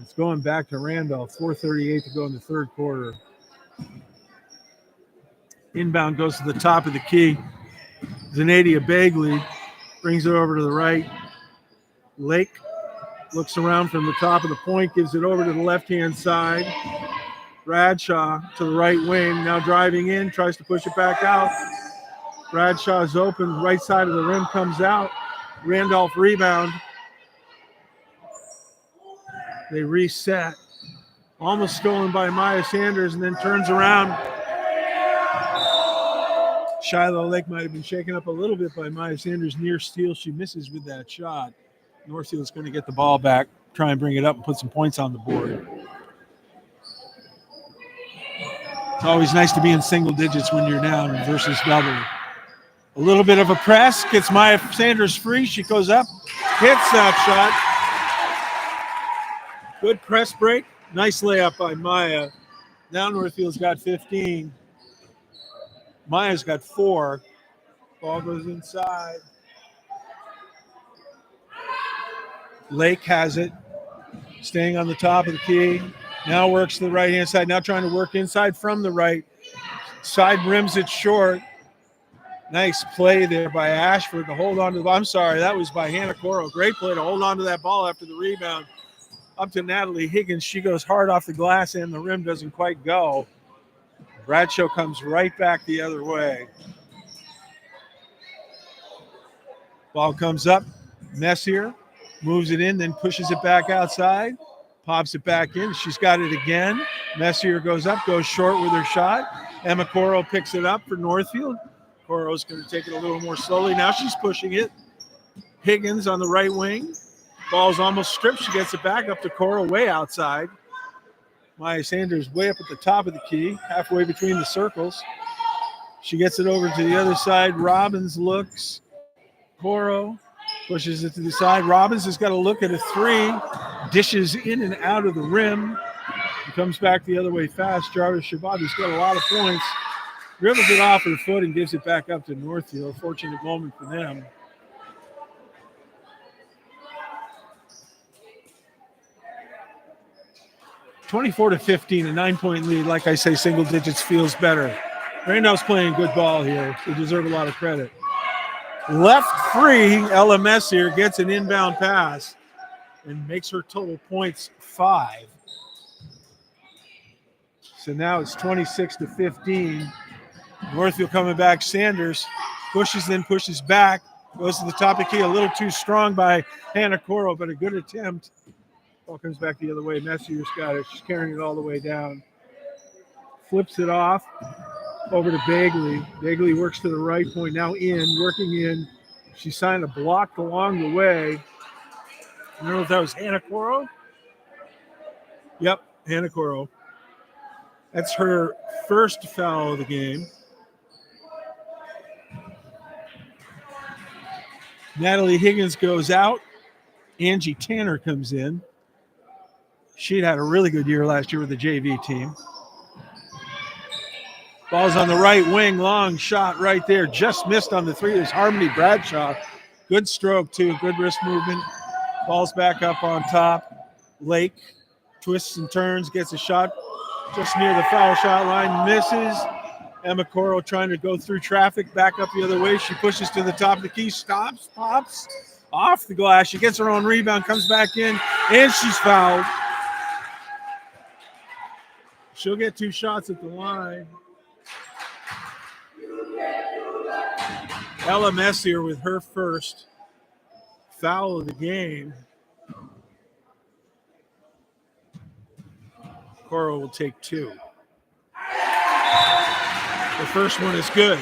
It's going back to Randolph. 4:38 to go in the third quarter. Inbound goes to the top of the key. Zanadia Bagley brings it over to the right. Lake looks around from the top of the point, gives it over to the left-hand side. Bradshaw to the right wing, now driving in, tries to push it back out. Bradshaw's open, right side of the rim comes out. Randolph rebound. They reset. Almost stolen by Maya Sanders, and then turns around. Shiloh Lake might have been shaken up a little bit by Maya Sanders' near steal. She misses with that shot. Northfield's going to get the ball back, try and bring it up and put some points on the board. It's always nice to be in single digits when you're down versus double. A little bit of a press, gets Maya Sanders free. She goes up, hits that shot. Good press break. Nice layup by Maya. Now Northfield's got 15. Maya's got 4. Ball goes inside. Lake has it. Staying on the top of the key. Now works to the right-hand side. Now trying to work inside from the right. Side rims it short. Nice play there by Ashford to hold on to the ball. I'm sorry, that was by Hannah Coro. Great play to hold on to that ball after the rebound. Up to Natalie Higgins. She goes hard off the glass and the rim doesn't quite go. Bradshaw comes right back the other way. Ball comes up. Messier moves it in, then pushes it back outside. Pops it back in. She's got it again. Messier goes up, goes short with her shot. Emma Coro picks it up for Northfield. Coro's going to take it a little more slowly. Now she's pushing it. Higgins on the right wing. Ball's almost stripped. She gets it back up to Coro way outside. Maya Sanders way up at the top of the key, halfway between the circles. She gets it over to the other side. Robbins looks. Coro pushes it to the side. Robbins has got to look at a 3. Dishes in and out of the rim. He comes back the other way fast. Jarvis Shababi's got a lot of points. Dribbles it off her foot and gives it back up to Northfield. Fortunate moment for them. (24-15), a 9-point lead. Like I say, single digits feels better. Randolph's playing good ball here. They deserve a lot of credit. Left free, Ella Messier gets an inbound pass and makes her total points 5. So now it's 26-15. Northfield coming back. Sanders pushes, then pushes back. Goes to the top of the key. A little too strong by Hannah Coro, but a good attempt. Ball comes back the other way. Messier's got it. She's carrying it all the way down. Flips it off over to Bagley. Bagley works to the right point. Now in, working in. She signed a block along the way. I don't know if that was Hannah Coro. Yep, Hannah Coro. That's her first foul of the game. Natalie Higgins goes out. Angie Tanner comes in. She'd had a really good year last year with the JV team. Ball's on the right wing. Long shot right there. Just missed on the 3. There's Harmony Bradshaw. Good stroke, too. Good wrist movement. Ball's back up on top. Lake twists and turns. Gets a shot just near the foul shot line. Misses. Emma Coro trying to go through traffic. Back up the other way. She pushes to the top of the key. Stops. Pops. Off the glass. She gets her own rebound. Comes back in. And she's fouled. She'll get 2 shots at the line. Ella Messier with her first foul of the game. Coral will take 2. The first one is good.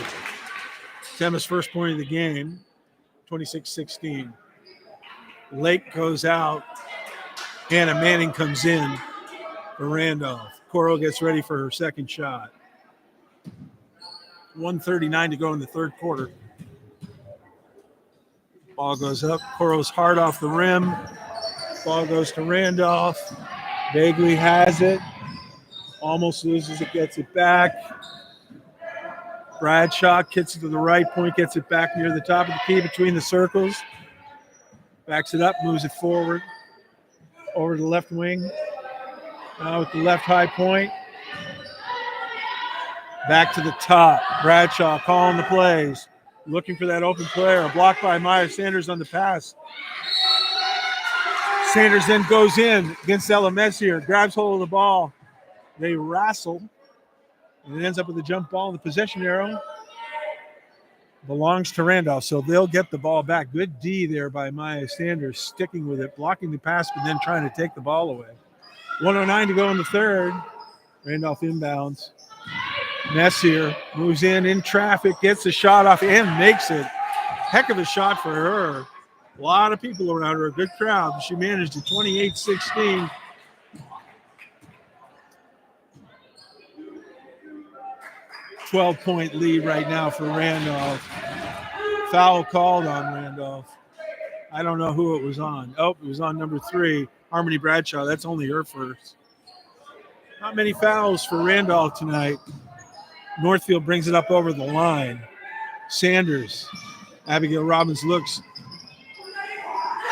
It's Emma's first point of the game, 26-16. Lake goes out. Hannah Manning comes in for Randolph. Coral gets ready for her second shot. 1:39 to go in the third quarter. Ball goes up. Coral's hard off the rim. Ball goes to Randolph. Bagley has it. Almost loses it, gets it back. Bradshaw kicks it to the right point, gets it back near the top of the key between the circles. Backs it up, moves it forward. Over to the left wing. Now with the left high point. Back to the top. Bradshaw calling the plays. Looking for that open player. Blocked by Maya Sanders on the pass. Sanders then goes in against Ella Messier. Grabs hold of the ball. They wrestle. And it ends up with a jump ball in the possession arrow. Belongs to Randolph, so they'll get the ball back. Good D there by Maya Sanders, sticking with it, blocking the pass, but then trying to take the ball away. 1:09 to go in the third. Randolph inbounds. Messier moves in traffic, gets the shot off, and makes it. Heck of a shot for her. A lot of people around her, a good crowd. She managed it 28-16. .12 lead right now for Randolph. Foul called on Randolph. I don't know who it was on. Oh, it was on number 3, Harmony Bradshaw. That's only her first. Not many fouls for Randolph tonight. Northfield brings it up over the line. Sanders. Abigail Robbins looks.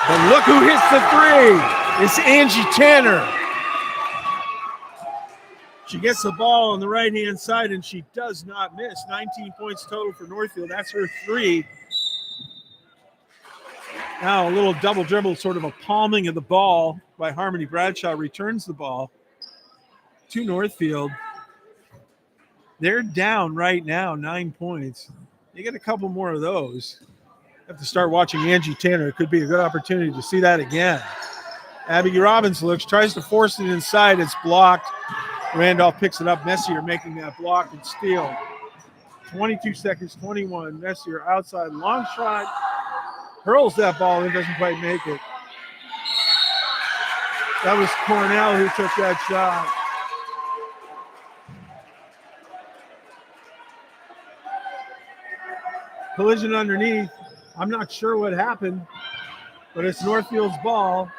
But look who hits the 3. It's Angie Tanner. She gets the ball on the right-hand side, and she does not miss. 19 points total for Northfield. That's her 3. Now a little double dribble, sort of a palming of the ball by Harmony Bradshaw. Returns the ball to Northfield. They're down right now, 9 points. You get a couple more of those. Have to start watching Angie Tanner. It could be a good opportunity to see that again. Abigail Robbins looks, tries to force it inside. It's blocked. Randolph picks it up. Messier making that block and steal. 22 seconds, 21. Messier outside, long shot. Hurls that ball and doesn't quite make it. That was Cornell who took that shot. Collision underneath. I'm not sure what happened, but it's Northfield's ball.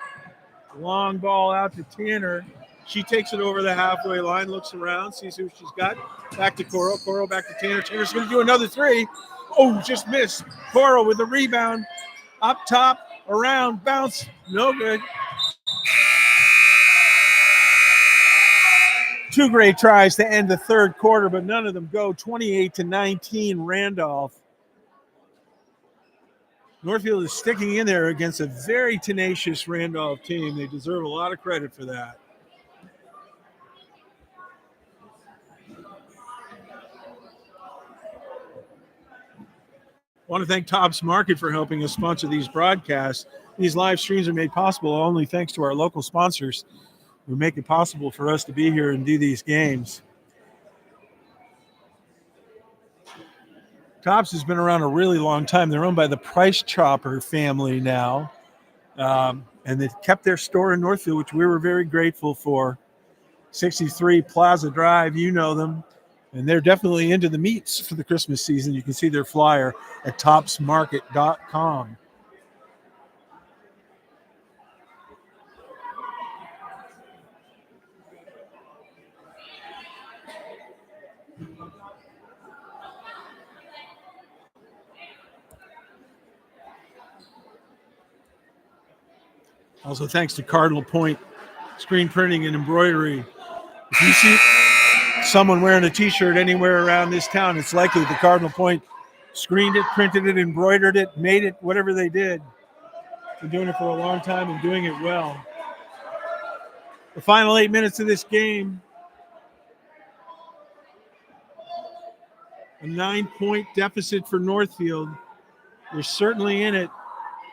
Long ball out to Tanner. She takes it over the halfway line, looks around, sees who she's got. Back to Coral. Coral back to Tanner. Tanner's going to do another 3. Oh, just missed. Coral with the rebound. Up top, around, bounce. No good. 2 great tries to end the third quarter, but none of them go. 28-19 Randolph. Northfield is sticking in there against a very tenacious Randolph team. They deserve a lot of credit for that. I want to thank Tops Market for helping us sponsor these broadcasts. These live streams are made possible only thanks to our local sponsors who make it possible for us to be here and do these games. Tops has been around a really long time. They're owned by the Price Chopper family now. And they've kept their store in Northfield, which we were very grateful for. 63 Plaza Drive, you know them. And they're definitely into the meats for the Christmas season. You can see their flyer at topsmarket.com. Also, thanks to Cardinal Point Screen Printing and Embroidery. If you see someone wearing a T-shirt anywhere around this town, it's likely the Cardinal Point screened it, printed it, embroidered it, made it, whatever they did. Been doing it for a long time and doing it well. The final 8 minutes of this game, a 9-point deficit for Northfield. They're certainly in it.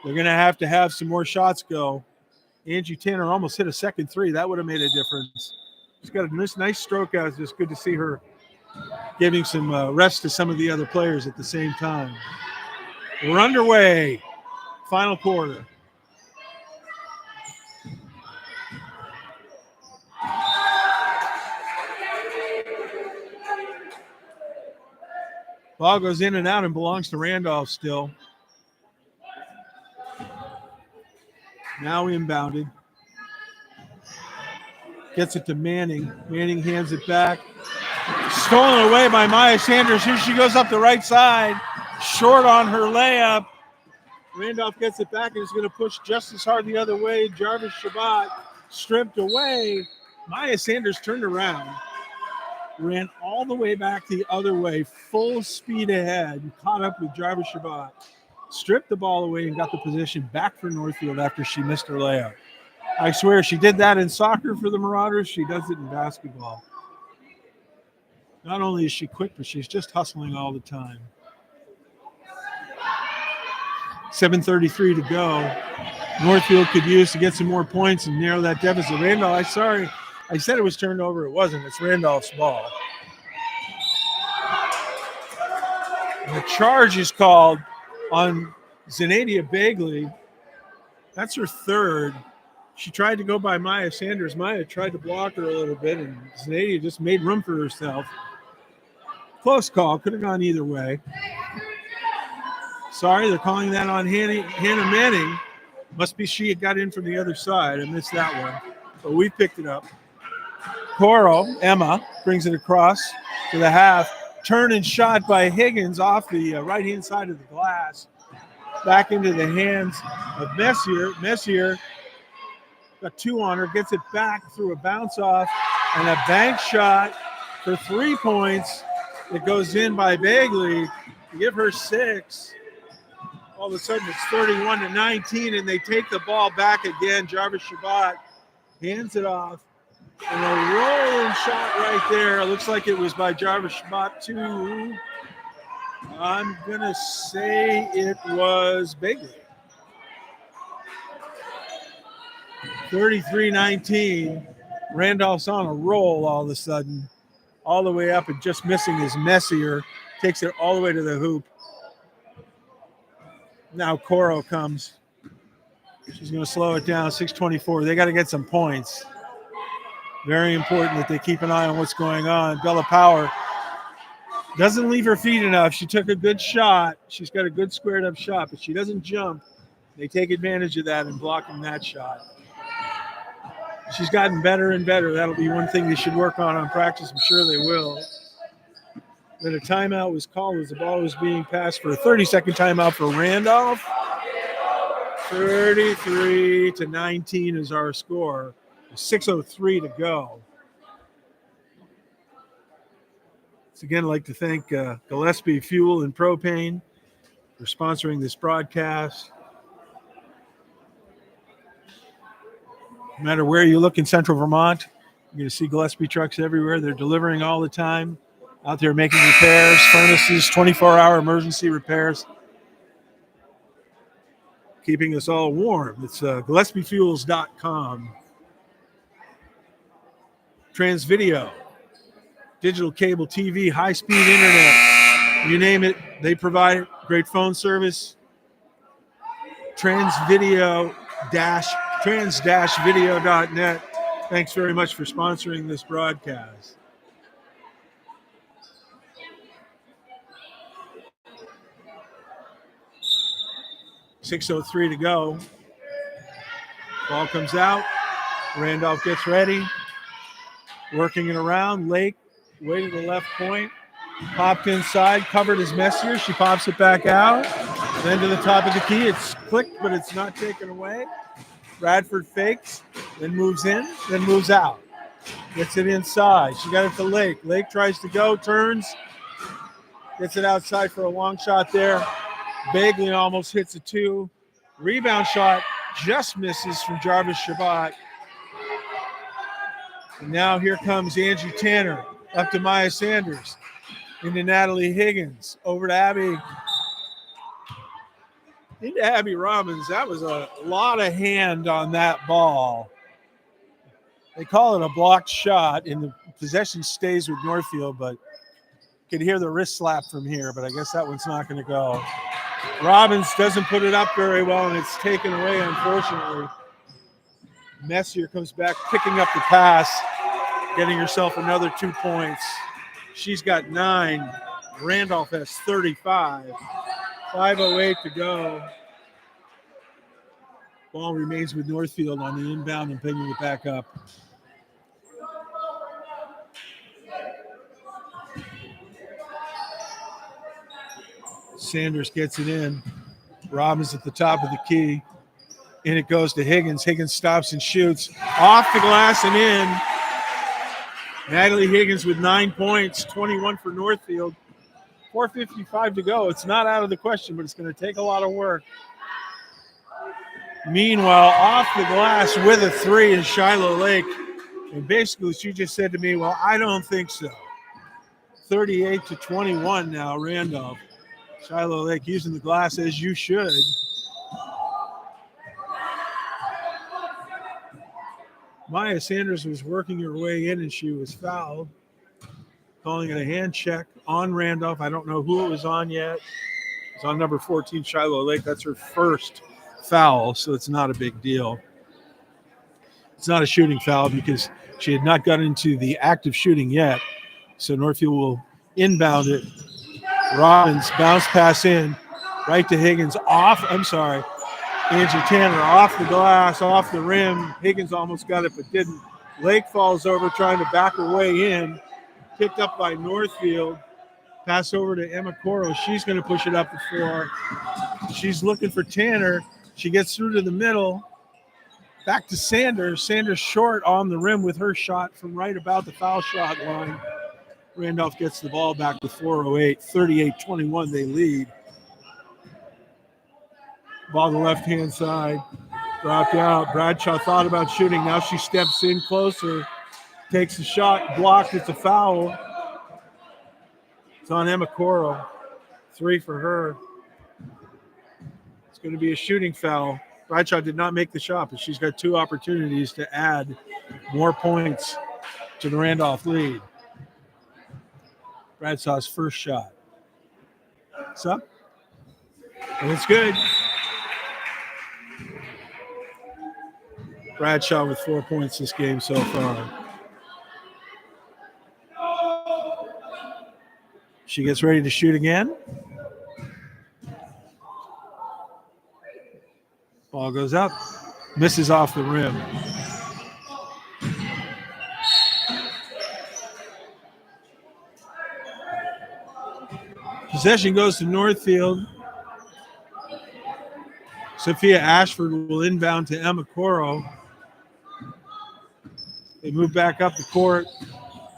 They're going to have some more shots go. Angie Tanner almost hit a second three. That would have made a difference. She's got a nice stroke out. It's just good to see her giving some rest to some of the other players at the same time. We're underway. Final quarter. Ball goes in and out and belongs to Randolph still. Now inbounded. Gets it to Manning. Manning hands it back. Stolen away by Maya Sanders. Here she goes up the right side. Short on her layup. Randolph gets it back and is going to push just as hard the other way. Jarvis Shabbat stripped away. Maya Sanders turned around. Ran all the way back the other way. Full speed ahead. Caught up with Jarvis Shabbat. Stripped the ball away and got the position back for Northfield after she missed her layup. I swear she did that in soccer for the Marauders. She does it in basketball. Not only is she quick, but she's just hustling all the time. 7:33 to go. Northfield could use to get some more points and narrow that deficit. Randolph, I said it was turned over. It wasn't. It's Randolph's ball. And the charge is called on Zenadia Bagley. That's her third. She tried to go by Maya Sanders. Maya tried to block her a little bit, and Zenadia just made room for herself. Close call. Could have gone either way. Sorry, they're calling that on Hannah Manning. Must be she got in from the other side. I missed that one. But we picked it up. Coro, Emma, brings it across to the half. Turn and shot by Higgins off the right-hand side of the glass. Back into the hands of Messier. Messier got two on her, gets it back through a bounce off and a bank shot for 3 points. It goes in by Bagley to give her 6. All of a sudden it's 31-19 and they take the ball back again. Jarvis Shabbat hands it off. And a rolling shot right there. It looks like it was by Jarvis Shabbat too. I'm going to say it was Bagley. 33-19. Randolph's on a roll all of a sudden. All the way up and just missing is Messier. Takes it all the way to the hoop. Now Coro comes. She's going to slow it down, 6:24. They got to get some points. Very important that they keep an eye on what's going on. Bella Power doesn't leave her feet enough. She took a good shot. She's got a good squared up shot, but she doesn't jump. They take advantage of that and blocking that shot. She's gotten better and better. That'll be one thing they should work on practice. I'm sure they will. Then a timeout was called as the ball was being passed for a 30-second timeout for Randolph. 33-19 is our score. 6:03 to go. So again, I'd like to thank Gillespie Fuel and Propane for sponsoring this broadcast. No matter where you look in central Vermont, you're going to see Gillespie trucks everywhere. They're delivering all the time, out there making repairs, furnaces, 24-hour emergency repairs, keeping us all warm. It's GillespieFuels.com. Transvideo, digital cable TV, high-speed internet, you name it, they provide it. Great phone service. Trans-video.net. Thanks very much for sponsoring this broadcast. .603 to go. Ball comes out. Randolph gets ready. Working it around. Lake, way to the left point. Popped inside, covered as Messier. She pops it back out. Then to the top of the key. It's clicked, but it's not taken away. Bradford fakes, then moves in, then moves out. Gets it inside. She got it to Lake. Lake tries to go, turns. Gets it outside for a long shot there. Bagley almost hits a 2. Rebound shot just misses from Jarvis Shabbat. And now here comes Angie Tanner up to Maya Sanders. Into Natalie Higgins. Over to Abby. Into Abby Robbins. That was a lot of hand on that ball. They call it a blocked shot, and the possession stays with Northfield, but you could hear the wrist slap from here, but I guess that one's not going to go. Robbins doesn't put it up very well, and it's taken away, unfortunately. Messier comes back, picking up the pass, getting herself another 2 points. She's got 9. Randolph has 35. 5:08 to go. Ball remains with Northfield on the inbound and picking it back up. Sanders gets it in. Robbins at the top of the key. In it goes to Higgins. Higgins stops and shoots. Off the glass and in. Natalie Higgins with 9 points, 21 for Northfield. 4:55 to go. It's not out of the question, but it's going to take a lot of work. Meanwhile, off the glass with a 3 is Shiloh Lake. And basically, she just said to me, well, I don't think so. 38-21 now, Randolph. Shiloh Lake using the glass as you should. Maya Sanders was working her way in and she was fouled. Calling it a hand check on Randolph. I don't know who it was on yet. It's on number 14, Shiloh Lake. That's her first foul, so it's not a big deal. It's not a shooting foul because she had not got into the active shooting yet. So Northfield will inbound it. Robbins bounce pass in right to Higgins Angie Tanner off the glass, off the rim. Higgins almost got it but didn't. Lake falls over trying to back her way in. Picked up by Northfield. Pass over to Emma Coro. She's going to push it up the floor. She's looking for Tanner. She gets through to the middle. Back to Sanders. Sanders short on the rim with her shot from right about the foul shot line. Randolph gets the ball back with 4:08. 38-21 they lead. Ball to the left-hand side. Dropped out. Bradshaw thought about shooting. Now she steps in closer. Takes a shot. Blocked. It's a foul. It's on Emma Coro. 3 for her. It's going to be a shooting foul. Bradshaw did not make the shot, but she's got 2 opportunities to add more points to the Randolph lead. Bradshaw's first shot. It's up. And it's good. Bradshaw with 4 points this game so far. She gets ready to shoot again. Ball goes up. Misses off the rim. Possession goes to Northfield. Sophia Ashford will inbound to Emma Coro. They move back up the court.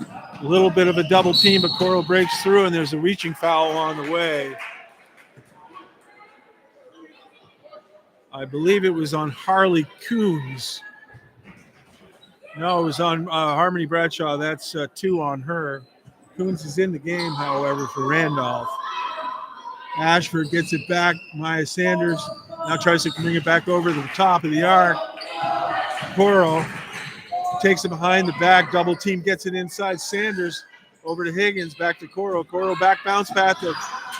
A little bit of a double team, but Coro breaks through, and there's a reaching foul on the way. I believe it was on Harley Coons. No, it was on Harmony Bradshaw. That's 2 on her. Coons is in the game, however, for Randolph. Ashford gets it back. Maya Sanders now tries to bring it back over to the top of the arc. Coro takes it behind the back. Double team gets it inside. Sanders over to Higgins. Back to Coro. Coro back bounce pass to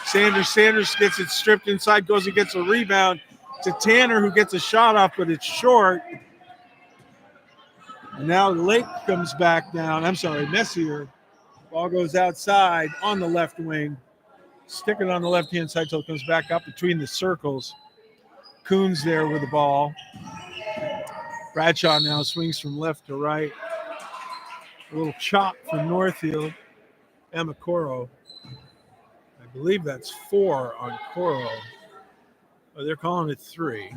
Sanders. Sanders gets it stripped inside. Goes and gets a rebound to Tanner, who gets a shot off, but it's short. And now Lake comes back down. Messier. Ball goes outside on the left wing. Stick it on the left-hand side till it comes back up between the circles. Coons there with the ball. Bradshaw now swings from left to right. A little chop from Northfield. Emma Coro. I believe that's 4 on Coro. Oh, they're calling it 3.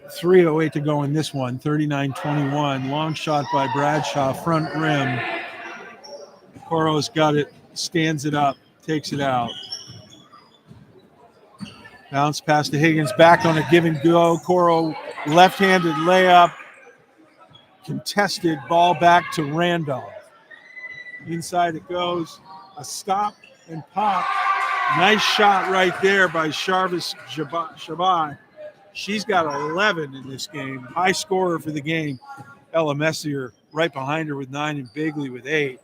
3:08 to go in this one. 39-21. Long shot by Bradshaw. Front rim. Coro's got it. Stands it up. Takes it out. Bounce pass to Higgins. Back on a give and go. Coro left-handed layup. Contested. Ball back to Randolph. Inside it goes. A stop and pop Nice shot right there by Jarvis Shabbat. She's got 11 in this game. High scorer for the game. Ella Messier right behind her with 9 and Bigley with 8.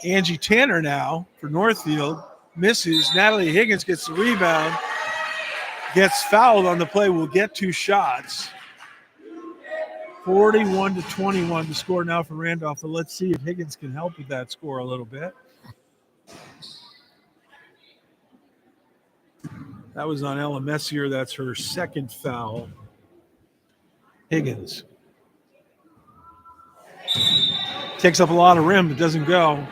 Angie Tanner now for Northfield. Misses. Natalie Higgins gets the rebound. Gets fouled on the play. Will get 2 shots. 41-21 to score now for Randolph. But let's see if Higgins can help with that score a little bit. That was on Ella Messier. That's her second foul. Higgins. Takes up a lot of rim, but doesn't go.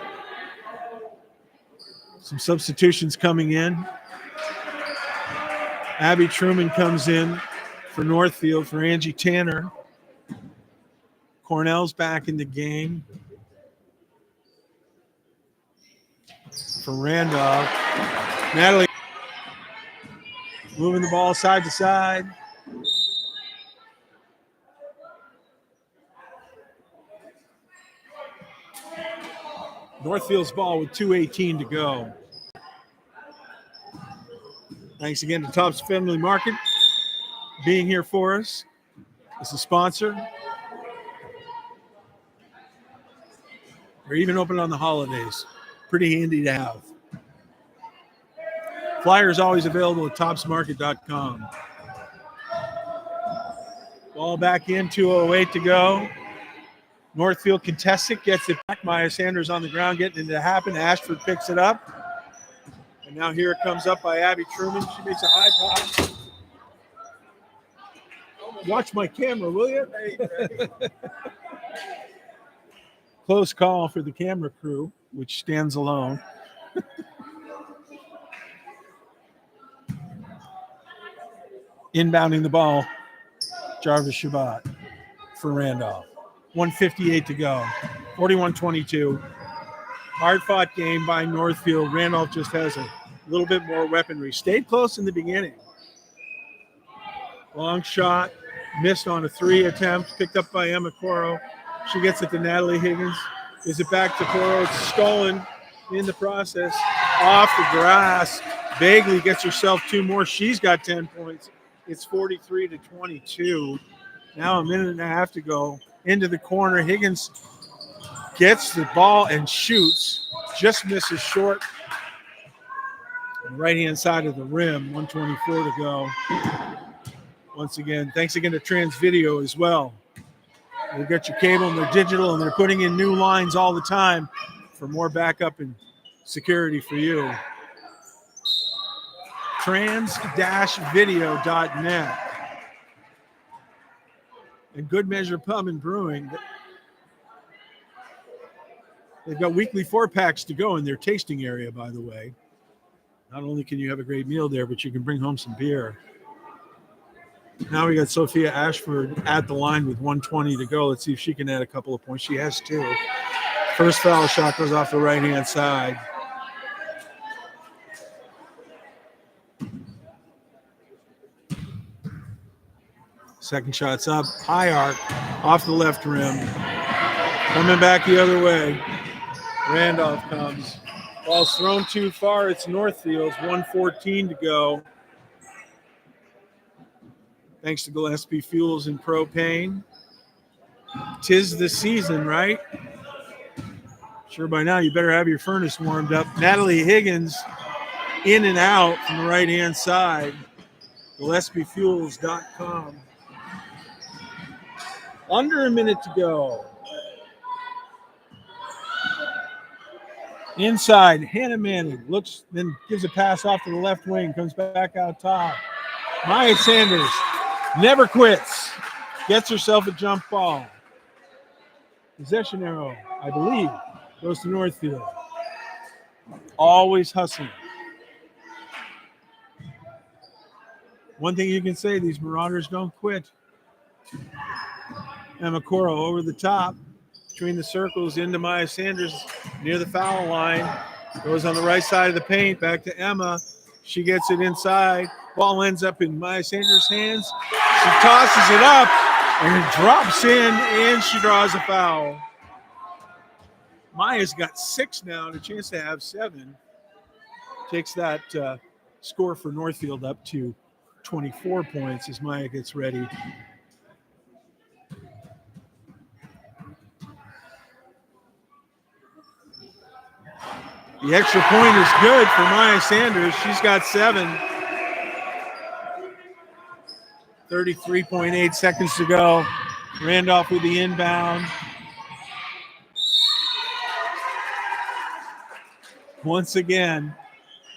Some substitutions coming in. Abby Truman comes in for Northfield for Angie Tanner. Cornell's back in the game for Randolph. Natalie moving the ball side to side. Northfield's ball with 2:18 to go. Thanks again to Tops Family Market being here for us as a sponsor. They're even open on the holidays. Pretty handy to have. Flyers always available at topsmarket.com. Ball back in, 2:08 to go. Northfield contested, gets it back. Maya Sanders on the ground, getting it to happen. Ashford picks it up. And now here it comes up by Abby Truman. She makes a high pop. Watch my camera, will you? Close call for the camera crew, which stands alone. Inbounding the ball, Jarvis Shabbat for Randolph. 1:58 to go. 41-22. Hard-fought game by Northfield. Randolph just has a little bit more weaponry. Stayed close in the beginning. Long shot. Missed on a 3 attempt. Picked up by Emma Coro. She gets it to Natalie Higgins. Is it back to Coro? It's stolen in the process. Off the grass. Bagley gets herself 2 more. She's got 10 points. It's 43-22. Now a minute and a half to go. Into the corner. Higgins gets the ball and shoots. Just misses short. Right-hand side of the rim. 1:24 to go. Once again, thanks again to Trans Video as well. They've got your cable and they're digital, and they're putting in new lines all the time for more backup and security for you. Trans-video.net. And Good Measure Pub and Brewing. They've got weekly 4-packs to go in their tasting area, by the way. Not only can you have a great meal there, but you can bring home some beer. Now we got Sophia Ashford at the line with 1:20 to go. Let's see if she can add a couple of points. She has 2. First foul shot goes off the right-hand side. Second shot's up. High arc. Off the left rim. Coming back the other way. Randolph comes. Ball's thrown too far. It's Northfield's. 1:14 to go. Thanks to Gillespie Fuels and Propane. 'Tis the season, right? Sure, by now you better have your furnace warmed up. Natalie Higgins in and out from the right-hand side. GillespieFuels.com. Under a minute to go. Inside, Hannah Manning looks, then gives a pass off to the left wing, comes back out top. Maya Sanders never quits. Gets herself a jump ball. Possession arrow, I believe, goes to Northfield. Always hustling. One thing you can say, these Marauders don't quit. Emma Coro over the top, between the circles, into Maya Sanders near the foul line. Goes on the right side of the paint, back to Emma. She gets it inside. Ball ends up in Maya Sanders' hands. She tosses it up, and it drops in, and she draws a foul. Maya's got 6 now and a chance to have 7. Takes that score for Northfield up to 24 points as Maya gets ready. The extra point is good for Maya Sanders. She's got 7. 33.8 seconds to go. Randolph with the inbound. Once again,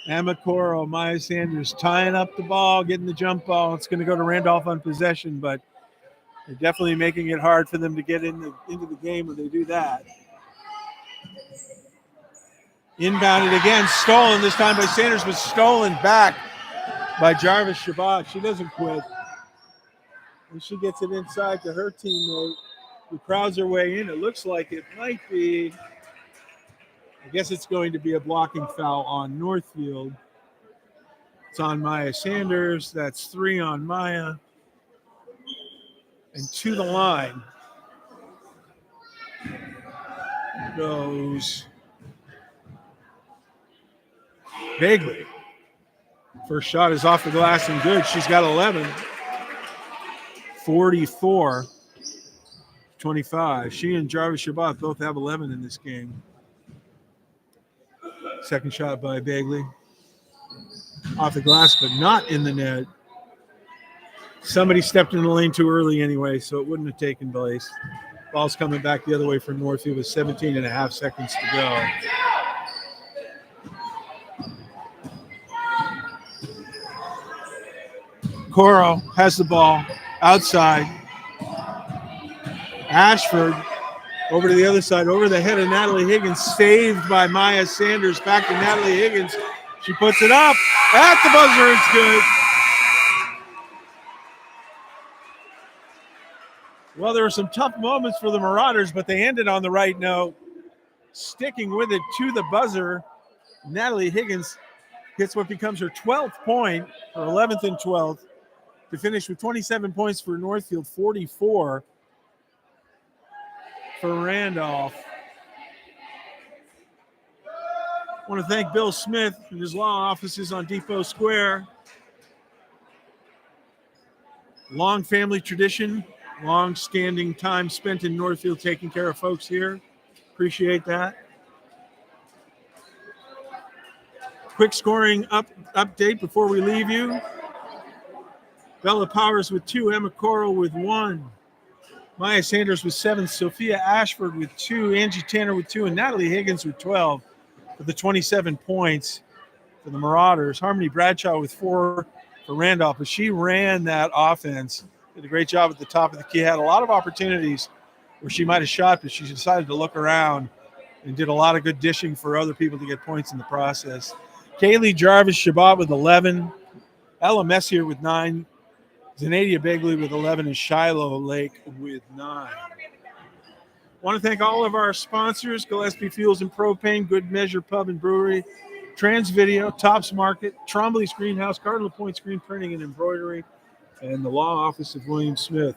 Amakoro, Maya Sanders tying up the ball, getting the jump ball. It's going to go to Randolph on possession, but they're definitely making it hard for them to get into the game when they do that. Inbounded again, stolen this time by Sanders, but stolen back by Jarvis Shabbat. She doesn't quit. And she gets it inside to her teammate, who crowds her way in. It looks like it might be, I guess it's going to be a blocking foul on Northfield. It's on Maya Sanders. That's 3 on Maya. And to the line goes Bagley. First shot is off the glass and good. She's got 11. 44-25. She and Jarvis Shabbat both have 11 in this game. Second shot by Bagley. Off the glass, but not in the net. Somebody stepped in the lane too early anyway, so it wouldn't have taken place. Ball's coming back the other way for Northfield with 17 and a half seconds to go. Coro has the ball outside. Ashford over to the other side, over the head of Natalie Higgins, saved by Maya Sanders. Back to Natalie Higgins. She puts it up at the buzzer. It's good. Well, there were some tough moments for the Marauders, but they ended on the right note. Sticking with it to the buzzer, Natalie Higgins gets what becomes her 12th point, her 11th and 12th, to finish with 27 points for Northfield, 44 for Randolph. I want to thank Bill Smith and his law offices on Depot Square. Long family tradition, long-standing time spent in Northfield taking care of folks here. Appreciate that. Quick scoring update before we leave you. Bella Powers with 2, Emma Coral with 1. Maya Sanders with 7, Sophia Ashford with 2, Angie Tanner with 2, and Natalie Higgins with 12 for the 27 points for the Marauders. Harmony Bradshaw with 4 for Randolph, but she ran that offense. Did a great job at the top of the key. Had a lot of opportunities where she might have shot, but she decided to look around and did a lot of good dishing for other people to get points in the process. Kaylee Jarvis Shabbat with 11. Ella Messier with 9. Zenadia Bagley with 11 and Shiloh Lake with 9. I want to thank all of our sponsors, Gillespie Fuels and Propane, Good Measure Pub and Brewery, Trans Video, Tops Market, Trombley's Greenhouse, Cardinal Point Screen Printing and Embroidery, and the Law Office of William Smith.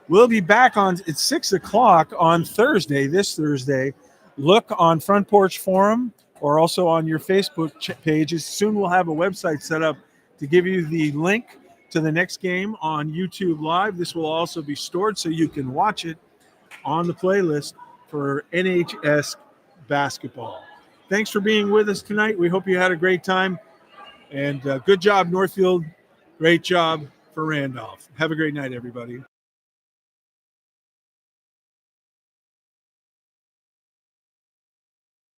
We'll be back at 6 o'clock on Thursday, this Thursday. Look on Front Porch Forum or also on your Facebook pages. Soon we'll have a website set up to give you the link to the next game on YouTube Live. This will also be stored so you can watch it on the playlist for NHS basketball. Thanks for being with us tonight. We hope you had a great time. And good job, Northfield. Great job for Randolph. Have a great night, everybody.